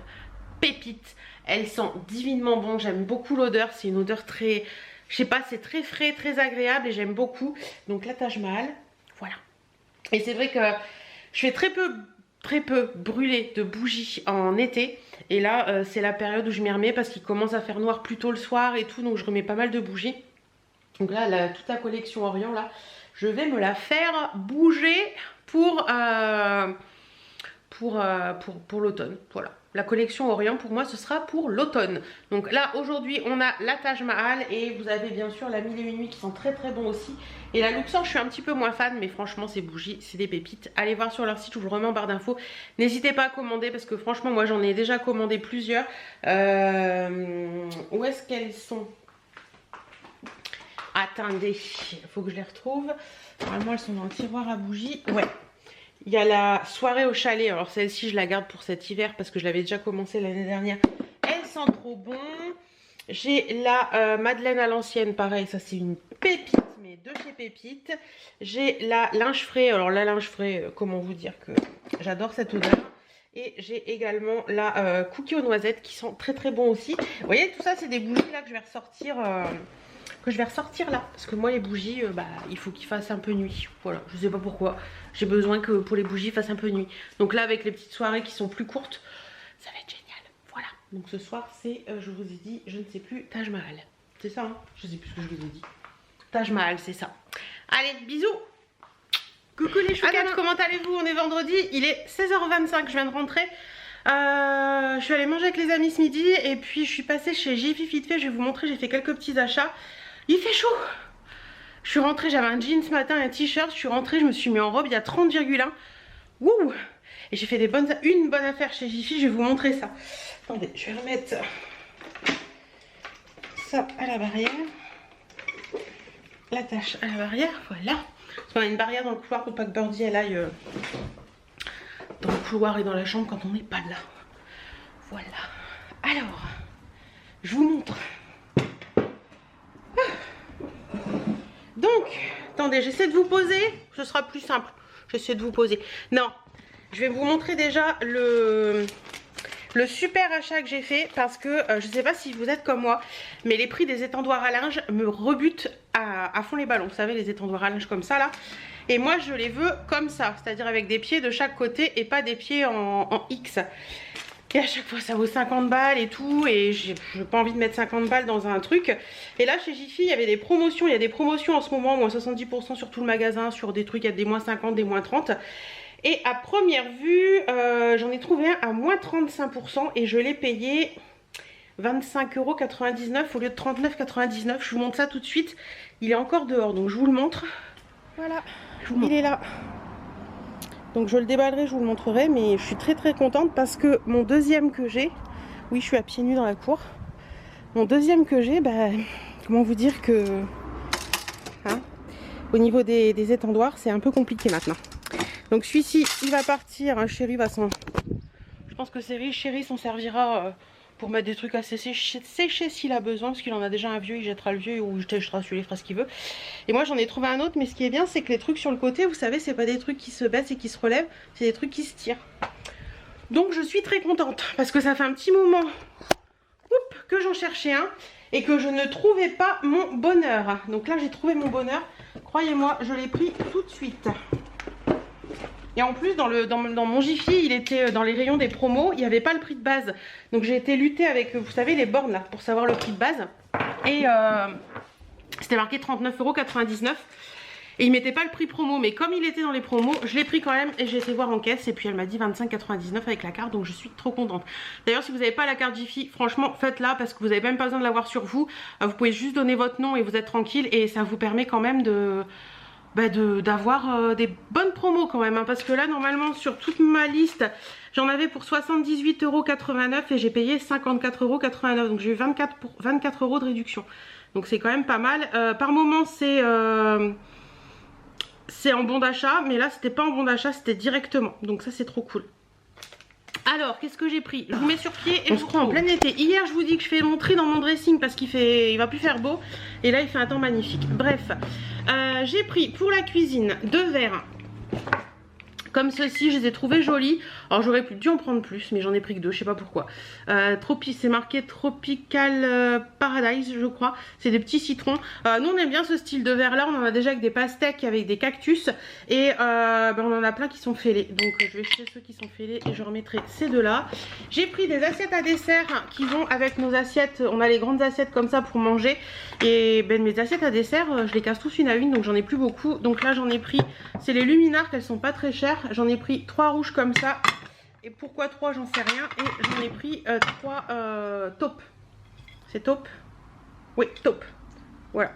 pépite, elle sent divinement bon, j'aime beaucoup l'odeur, c'est une odeur très, je sais pas, c'est très frais, très agréable et j'aime beaucoup. Donc la Taj Mahal, voilà. Et c'est vrai que je fais très peu brûler de bougies en été. Et là c'est la période où je m'y remets parce qu'il commence à faire noir plus tôt le soir et tout, donc je remets pas mal de bougies. Donc là toute la collection Orient là, je vais me la faire bouger pour l'automne. Voilà. La collection Orient pour moi ce sera pour l'automne. Donc là aujourd'hui on a la Taj Mahal et vous avez bien sûr la 1001 nuits qui sont très bon aussi. Et la Luxor je suis un petit peu moins fan, mais franchement ces bougies c'est des pépites. Allez voir sur leur site, je vous le remets en barre d'infos. N'hésitez pas à commander parce que franchement moi j'en ai déjà commandé plusieurs. Où est-ce qu'elles sont ? Attendez, il faut que je les retrouve. Normalement, elles sont dans le tiroir à bougies. Ouais. Il y a la soirée au chalet. Alors, celle-ci, je la garde pour cet hiver parce que je l'avais déjà commencé l'année dernière. Elle sent trop bon. J'ai la Madeleine à l'ancienne. Pareil, ça, c'est une pépite, mais de chez Pépite. J'ai la linge frais. Alors, la linge frais, comment vous dire que j'adore cette odeur. Et j'ai également la cookie aux noisettes qui sont très bons aussi. Vous voyez, tout ça, c'est des bougies là que je vais ressortir... là parce que moi les bougies bah, il faut qu'il fasse un peu nuit, voilà, je sais pas pourquoi j'ai besoin que pour les bougies fasse un peu nuit, donc là avec les petites soirées qui sont plus courtes ça va être génial. Voilà, donc ce soir c'est je vous ai dit, je ne sais plus, Taj Mahal, c'est ça hein, je sais plus ce que je vous ai dit, Taj Mahal c'est ça. Allez, bisous, coucou les choucanes, comment allez-vous? On est vendredi, il est 16h25, je viens de rentrer. Je suis allée manger avec les amis ce midi et puis je suis passée chez Jiffy vite fait, je vais vous montrer, j'ai fait quelques petits achats. Il fait chaud. Je suis rentrée, j'avais un jean ce matin, un t-shirt, je suis rentrée, je me suis mis en robe, il y a 30,1. Wouh. Et j'ai fait une bonne affaire chez Jiffy, je vais vous montrer ça. Attendez, je vais remettre ça à la barrière. L'attache à la barrière, voilà. Parce qu'on a une barrière dans le couloir pour pas que Birdie elle aille dans le couloir et dans la chambre quand on n'est pas là. Voilà. Alors, je vous montre. Donc, attendez, j'essaie de vous poser. Ce sera plus simple. J'essaie de vous poser. Non, je vais vous montrer déjà le super achat que j'ai fait. Parce que je ne sais pas si vous êtes comme moi, mais les prix des étendoirs à linge me rebutent à fond les ballons. Vous savez, les étendoirs à linge comme ça là. Et moi, je les veux comme ça. C'est-à-dire avec des pieds de chaque côté et pas des pieds en X. Et à chaque fois ça vaut 50 balles et tout, et j'ai pas envie de mettre 50 balles dans un truc. Et là chez Jiffy il y avait des promotions, il y a des promotions en ce moment, moins 70% sur tout le magasin, sur des trucs, il y a des moins 50, des moins 30. Et à première vue, j'en ai trouvé un à moins 35% et je l'ai payé 25,99 € au lieu de 39,99 €. Je vous montre ça tout de suite, il est encore dehors, donc je vous le montre. Voilà, il est là. Donc je le déballerai, je vous le montrerai, mais je suis très contente parce que mon deuxième que j'ai, oui je suis à pieds nus dans la cour, mon deuxième que j'ai, bah, comment vous dire que, hein, au niveau des étendoirs c'est un peu compliqué maintenant. Donc celui-ci il va partir, Chéri va s'en, je pense que Chéri s'en servira pour mettre des trucs à sécher s'il a besoin, parce qu'il en a déjà un vieux, il jettera le vieux ou il jettera celui-là, il fera ce qu'il veut. Et moi j'en ai trouvé un autre, mais ce qui est bien c'est que les trucs sur le côté, vous savez, c'est pas des trucs qui se baissent et qui se relèvent, c'est des trucs qui se tirent. Donc je suis très contente parce que ça fait un petit moment que j'en cherchais un et que je ne trouvais pas mon bonheur. Donc là j'ai trouvé mon bonheur, croyez-moi, je l'ai pris tout de suite. Et en plus dans mon Jiffy, il était dans les rayons des promos, il n'y avait pas le prix de base. Donc j'ai été lutter avec, vous savez, les bornes là, pour savoir le prix de base. Et c'était marqué 39,99 €. Et il mettait pas le prix promo, mais comme il était dans les promos, je l'ai pris quand même et j'ai été voir en caisse. Et puis elle m'a dit 25,99 € avec la carte, donc je suis trop contente. D'ailleurs si vous n'avez pas la carte Jiffy, franchement faites-la parce que vous n'avez même pas besoin de l'avoir sur vous. Vous pouvez juste donner votre nom et vous êtes tranquille et ça vous permet quand même d'avoir des bonnes promos quand même, hein, parce que là normalement sur toute ma liste j'en avais pour 78,89 € et j'ai payé 54,89 €, donc j'ai eu 24 € de réduction, donc c'est quand même pas mal. Par moment c'est en bon d'achat, mais là c'était pas en bon d'achat, c'était directement, donc ça c'est trop cool. Alors, qu'est-ce que j'ai pris? Je vous mets sur pied et je vous crois en plein été. Hier, je vous dis que je fais mon tri dans mon dressing parce il va plus faire beau. Et là, il fait un temps magnifique. Bref, j'ai pris pour la cuisine 2 verres comme ceci, je les ai trouvés jolis. Alors j'aurais dû en prendre plus, mais j'en ai pris que 2, je sais pas pourquoi. C'est marqué Tropical Paradise, je crois. C'est des petits citrons. Nous on aime bien ce style de verre là. On en a déjà avec des pastèques, avec des cactus. Et on en a plein qui sont fêlés. Donc je vais jeter ceux qui sont fêlés et je remettrai ces deux là. J'ai pris des assiettes à dessert qui vont avec nos assiettes. On a les grandes assiettes comme ça pour manger. Et mes assiettes à dessert, je les casse tous une à une, donc j'en ai plus beaucoup. Donc là j'en ai pris, c'est les Luminark, elles sont pas très chères. J'en ai pris 3 rouges comme ça. Et pourquoi 3, j'en sais rien. Et j'en ai pris 3 taupes. C'est taupe? Oui, taupe. Voilà.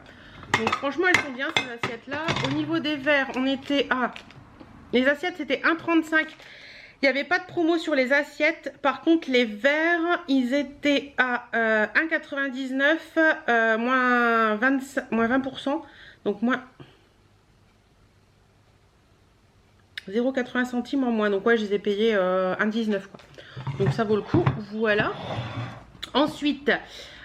Donc franchement elles sont bien ces assiettes là. Au niveau des verres, on était à... Les assiettes c'était 1,35 €. Il n'y avait pas de promo sur les assiettes. Par contre les verres, ils étaient à 1,99 moins 20%. Donc moins 0,80 centimes en moins. Donc ouais, je les ai payés 1,19 € quoi. Donc ça vaut le coup. Voilà. Ensuite,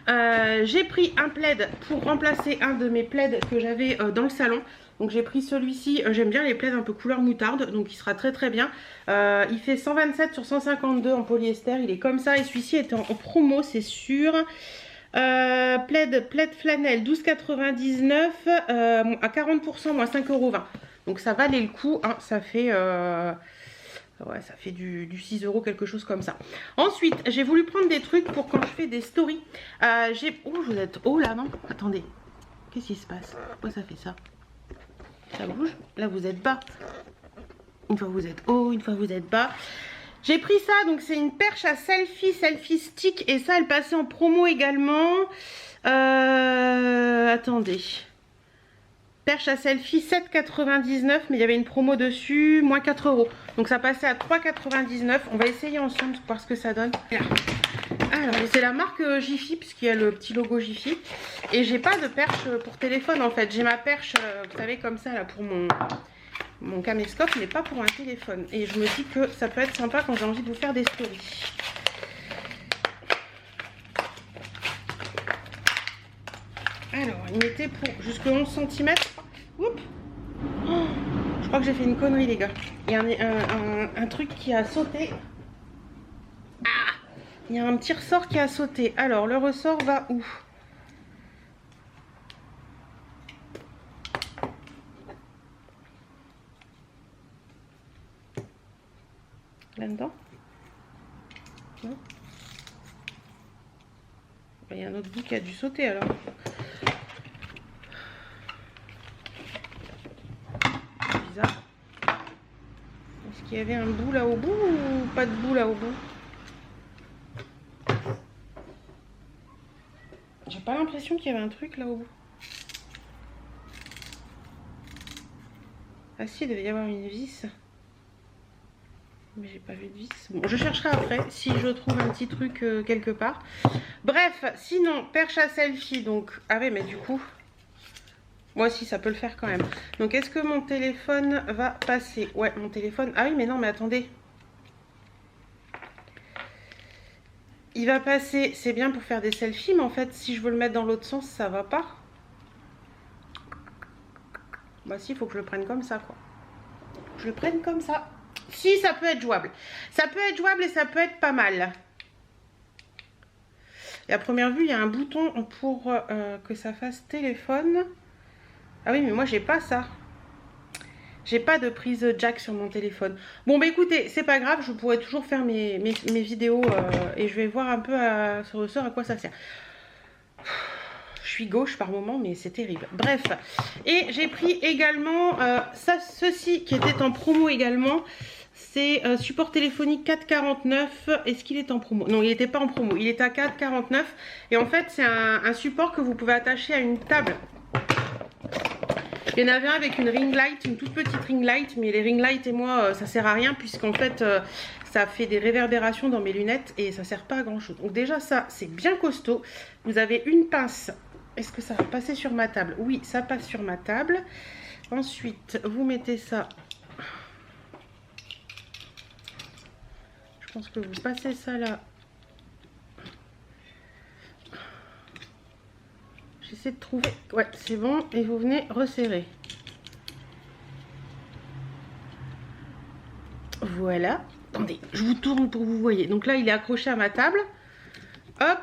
j'ai pris un plaid pour remplacer un de mes plaids que j'avais dans le salon. Donc j'ai pris celui-ci, j'aime bien les plaids un peu couleur moutarde, donc il sera très bien. Il fait 127 sur 152 en polyester, il est comme ça. Et celui-ci est en promo, c'est sûr. Plaid flanelle 12,99 à 40%, moins 5,20 €. Donc ça valait le coup, hein, ça fait... Ouais, ça fait du 6 € quelque chose comme ça. Ensuite, j'ai voulu prendre des trucs pour quand je fais des stories. Oh, vous êtes haut là, non? Attendez. Qu'est-ce qui se passe? Pourquoi ça fait ça? Ça bouge? Là, vous êtes bas. Une fois vous êtes haut, une fois vous êtes bas. J'ai pris ça, donc c'est une perche à selfie stick. Et ça, elle passait en promo également. Attendez. Perche à selfie 7,99, mais il y avait une promo dessus, moins 4 €. Donc ça passait à 3,99. On va essayer ensemble pour voir ce que ça donne. Là. Alors, c'est la marque Jiffy, puisqu'il y a le petit logo Jiffy. Et j'ai pas de perche pour téléphone en fait. J'ai ma perche, vous savez, comme ça, là, pour mon caméscope, mais pas pour un téléphone. Et je me dis que ça peut être sympa quand j'ai envie de vous faire des stories. Alors, il mettait pour jusqu'à 11 cm. Oups. Oh, je crois que j'ai fait une connerie, les gars. Il y a un truc qui a sauté. Ah, il y a un petit ressort qui a sauté. Alors, le ressort va où? Là-dedans? Non. Il y a un autre bout qui a dû sauter alors. Bizarre. Est-ce qu'il y avait un bout là au bout ou pas de bout là au bout? J'ai pas l'impression qu'il y avait un truc là au bout. Ah si, il devait y avoir une vis. Mais j'ai pas vu de vis. Bon, je chercherai après si je trouve un petit truc quelque part. Bref, sinon, perche à selfie. Donc, ah ouais, mais du coup, moi aussi, ça peut le faire quand même. Donc, est-ce que mon téléphone va passer? Ouais, mon téléphone. Ah oui, mais non, mais attendez. Il va passer, c'est bien pour faire des selfies, mais en fait, si je veux le mettre dans l'autre sens, ça va pas. Bah si, il faut que je le prenne comme ça, quoi. Je le prenne comme ça. Si, ça peut être jouable. Ça peut être jouable et ça peut être pas mal. Et à première vue, il y a un bouton pour que ça fasse téléphone. Ah oui, mais moi, j'ai pas ça. J'ai pas de prise jack sur mon téléphone. Bon, bah écoutez, c'est pas grave. Je pourrais toujours faire mes vidéos et je vais voir un peu sur le sort à quoi ça sert. Je suis gauche par moment, mais c'est terrible. Bref, et j'ai pris également ceci qui était en promo également. C'est support téléphonique 4,49. Est-ce qu'il est en promo? Non, il n'était pas en promo. Il est à 4,49. Et en fait, c'est un support que vous pouvez attacher à une table. Il y en avait un avec une ring light, une toute petite ring light. Mais les ring lights et moi, ça sert à rien puisqu'en fait, ça fait des réverbérations dans mes lunettes et ça sert pas à grand chose. Donc déjà, ça, c'est bien costaud. Vous avez une pince. Est-ce que ça va passer sur ma table? Oui, ça passe sur ma table. Ensuite, vous mettez ça. Je pense que vous passez ça là. J'essaie de trouver. Ouais, c'est bon. Et vous venez resserrer. Voilà. Attendez, je vous tourne pour que vous voyez. Donc là, il est accroché à ma table. Hop.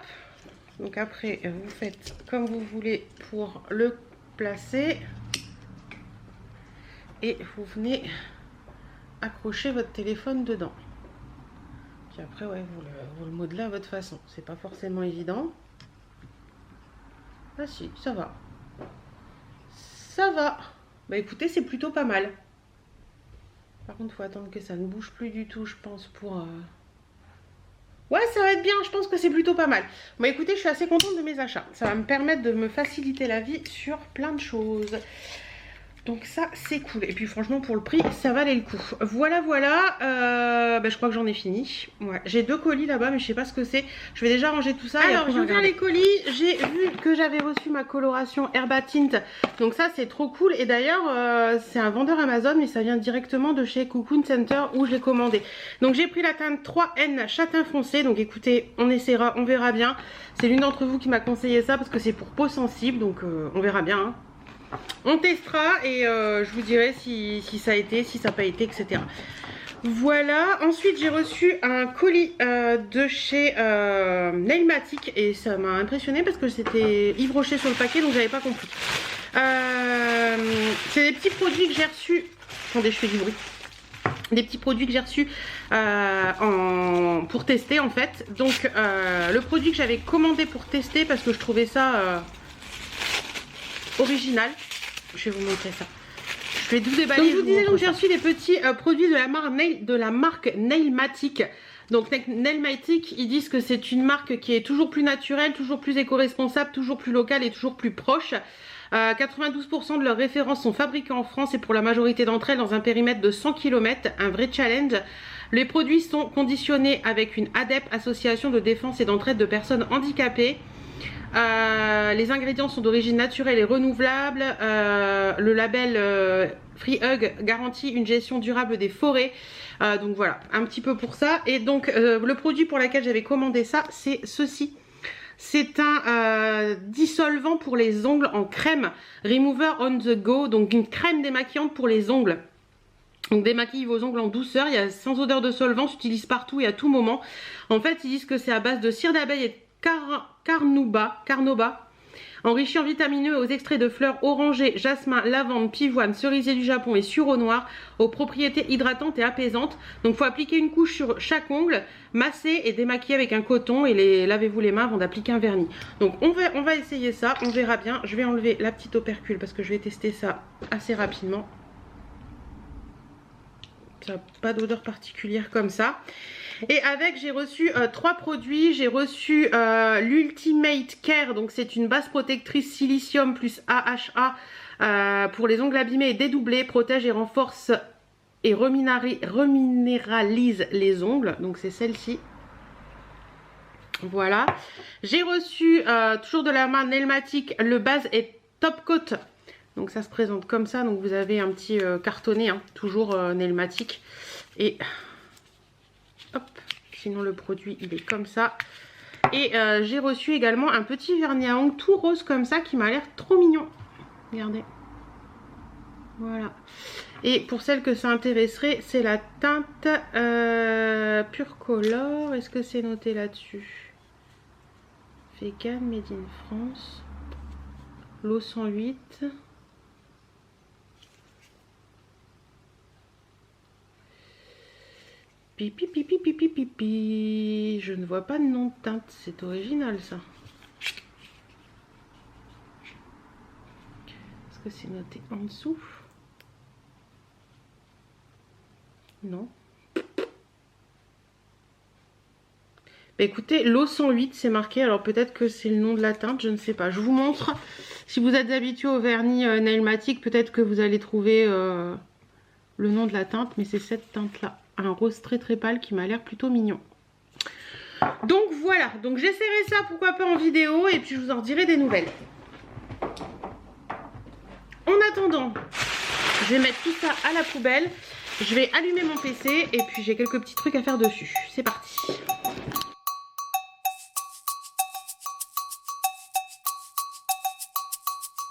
Donc après, vous faites comme vous voulez pour le placer. Et vous venez accrocher votre téléphone dedans. Puis après, ouais, vous le modelez à votre façon. C'est pas forcément évident. Ah si, ça va. Ça va. Bah écoutez, c'est plutôt pas mal. Par contre, il faut attendre que ça ne bouge plus du tout, je pense, pour... Ouais, ça va être bien, je pense que c'est plutôt pas mal. Bon, écoutez, je suis assez contente de mes achats. Ça va me permettre de me faciliter la vie sur plein de choses. Donc ça, c'est cool. Et puis franchement, pour le prix, ça valait le coup. Voilà, voilà. Bah, je crois que j'en ai fini. Ouais. J'ai 2 colis là-bas, mais je sais pas ce que c'est. Je vais déjà ranger tout ça. Alors, je viens les colis. J'ai vu que j'avais reçu ma coloration Herba Tint. Donc ça, c'est trop cool. Et d'ailleurs, c'est un vendeur Amazon, mais ça vient directement de chez Cocoon Center où je l'ai commandé. Donc j'ai pris la teinte 3N châtain foncé. Donc écoutez, on essaiera, on verra bien. C'est l'une d'entre vous qui m'a conseillé ça parce que c'est pour peau sensible. Donc on verra bien. Hein. On testera et je vous dirai si ça a été, si ça n'a pas été, etc. Voilà, ensuite j'ai reçu un colis de chez Nailmatic et ça m'a impressionné parce que c'était Yves Rocher sur le paquet, donc j'avais pas compris. C'est des petits produits que j'ai reçus. Attendez, je fais du bruit. Des petits produits que j'ai reçus pour tester en fait. Donc le produit que j'avais commandé pour tester parce que je trouvais ça original. Je vais vous montrer ça. Je vais tout déballer. Donc je vous disais, donc j'ai reçu des petits produits de la marque Nailmatic. Donc Nailmatic, ils disent que c'est une marque qui est toujours plus naturelle, toujours plus éco-responsable, toujours plus locale et toujours plus proche. 92% de leurs références sont fabriquées en France et pour la majorité d'entre elles dans un périmètre de 100 km, un vrai challenge. Les produits sont conditionnés avec une ADEP, Association de défense et d'entraide de personnes handicapées. Les ingrédients sont d'origine naturelle et renouvelable. Le label Free Hug garantit une gestion durable des forêts. Donc voilà, un petit peu pour ça. Et donc le produit pour lequel j'avais commandé ça, c'est ceci. C'est un dissolvant pour les ongles en crème, Remover on the go, donc une crème démaquillante pour les ongles. Donc démaquille vos ongles en douceur, il y a sans odeur de solvant, s'utilise partout et à tout moment. En fait, ils disent que c'est à base de cire d'abeille et carnauba, enrichi en vitamineux aux extraits de fleurs orangées, jasmin, lavande, pivoine, cerisier du Japon et sureau noir, aux propriétés hydratantes et apaisantes. Donc il faut appliquer une couche sur chaque ongle, masser et démaquiller avec un coton et lavez-vous les mains avant d'appliquer un vernis. Donc on va essayer ça, on verra bien. Je vais enlever la petite opercule parce que je vais tester ça assez rapidement. Ça n'a pas d'odeur particulière comme ça. Et avec, j'ai reçu 3 produits. J'ai reçu l'Ultimate Care, donc c'est une base protectrice silicium plus AHA pour les ongles abîmés et dédoublés, protège et renforce et reminéralise les ongles. Donc c'est celle-ci. Voilà. J'ai reçu toujours de la marque Nailmatic, le base est Top Coat. Donc ça se présente comme ça, donc vous avez un petit cartonné, hein, toujours Nailmatic. Et hop, sinon le produit il est comme ça. Et j'ai reçu également un petit vernis à ongles tout rose comme ça qui m'a l'air trop mignon. Regardez. Voilà. Et pour celle que ça intéresserait, c'est la teinte Pure Color. Est-ce que c'est noté là-dessus? Vegan, Made in France. L'eau 108. Pipi pipi pipi pipi. Je ne vois pas de nom de teinte. C'est original ça. Est-ce que c'est noté en dessous? Non. Bah écoutez, l'eau 108 c'est marqué. Alors peut-être que c'est le nom de la teinte. Je ne sais pas. Je vous montre. Si vous êtes habitué au vernis Nailmatic, peut-être que vous allez trouver le nom de la teinte. Mais c'est cette teinte là. Un rose très très pâle qui m'a l'air plutôt mignon. Donc voilà, donc j'essaierai ça pourquoi pas en vidéo et puis je vous en redirai des nouvelles. En attendant, je vais mettre tout ça à la poubelle. Je vais allumer mon PC et puis j'ai quelques petits trucs à faire dessus. C'est parti.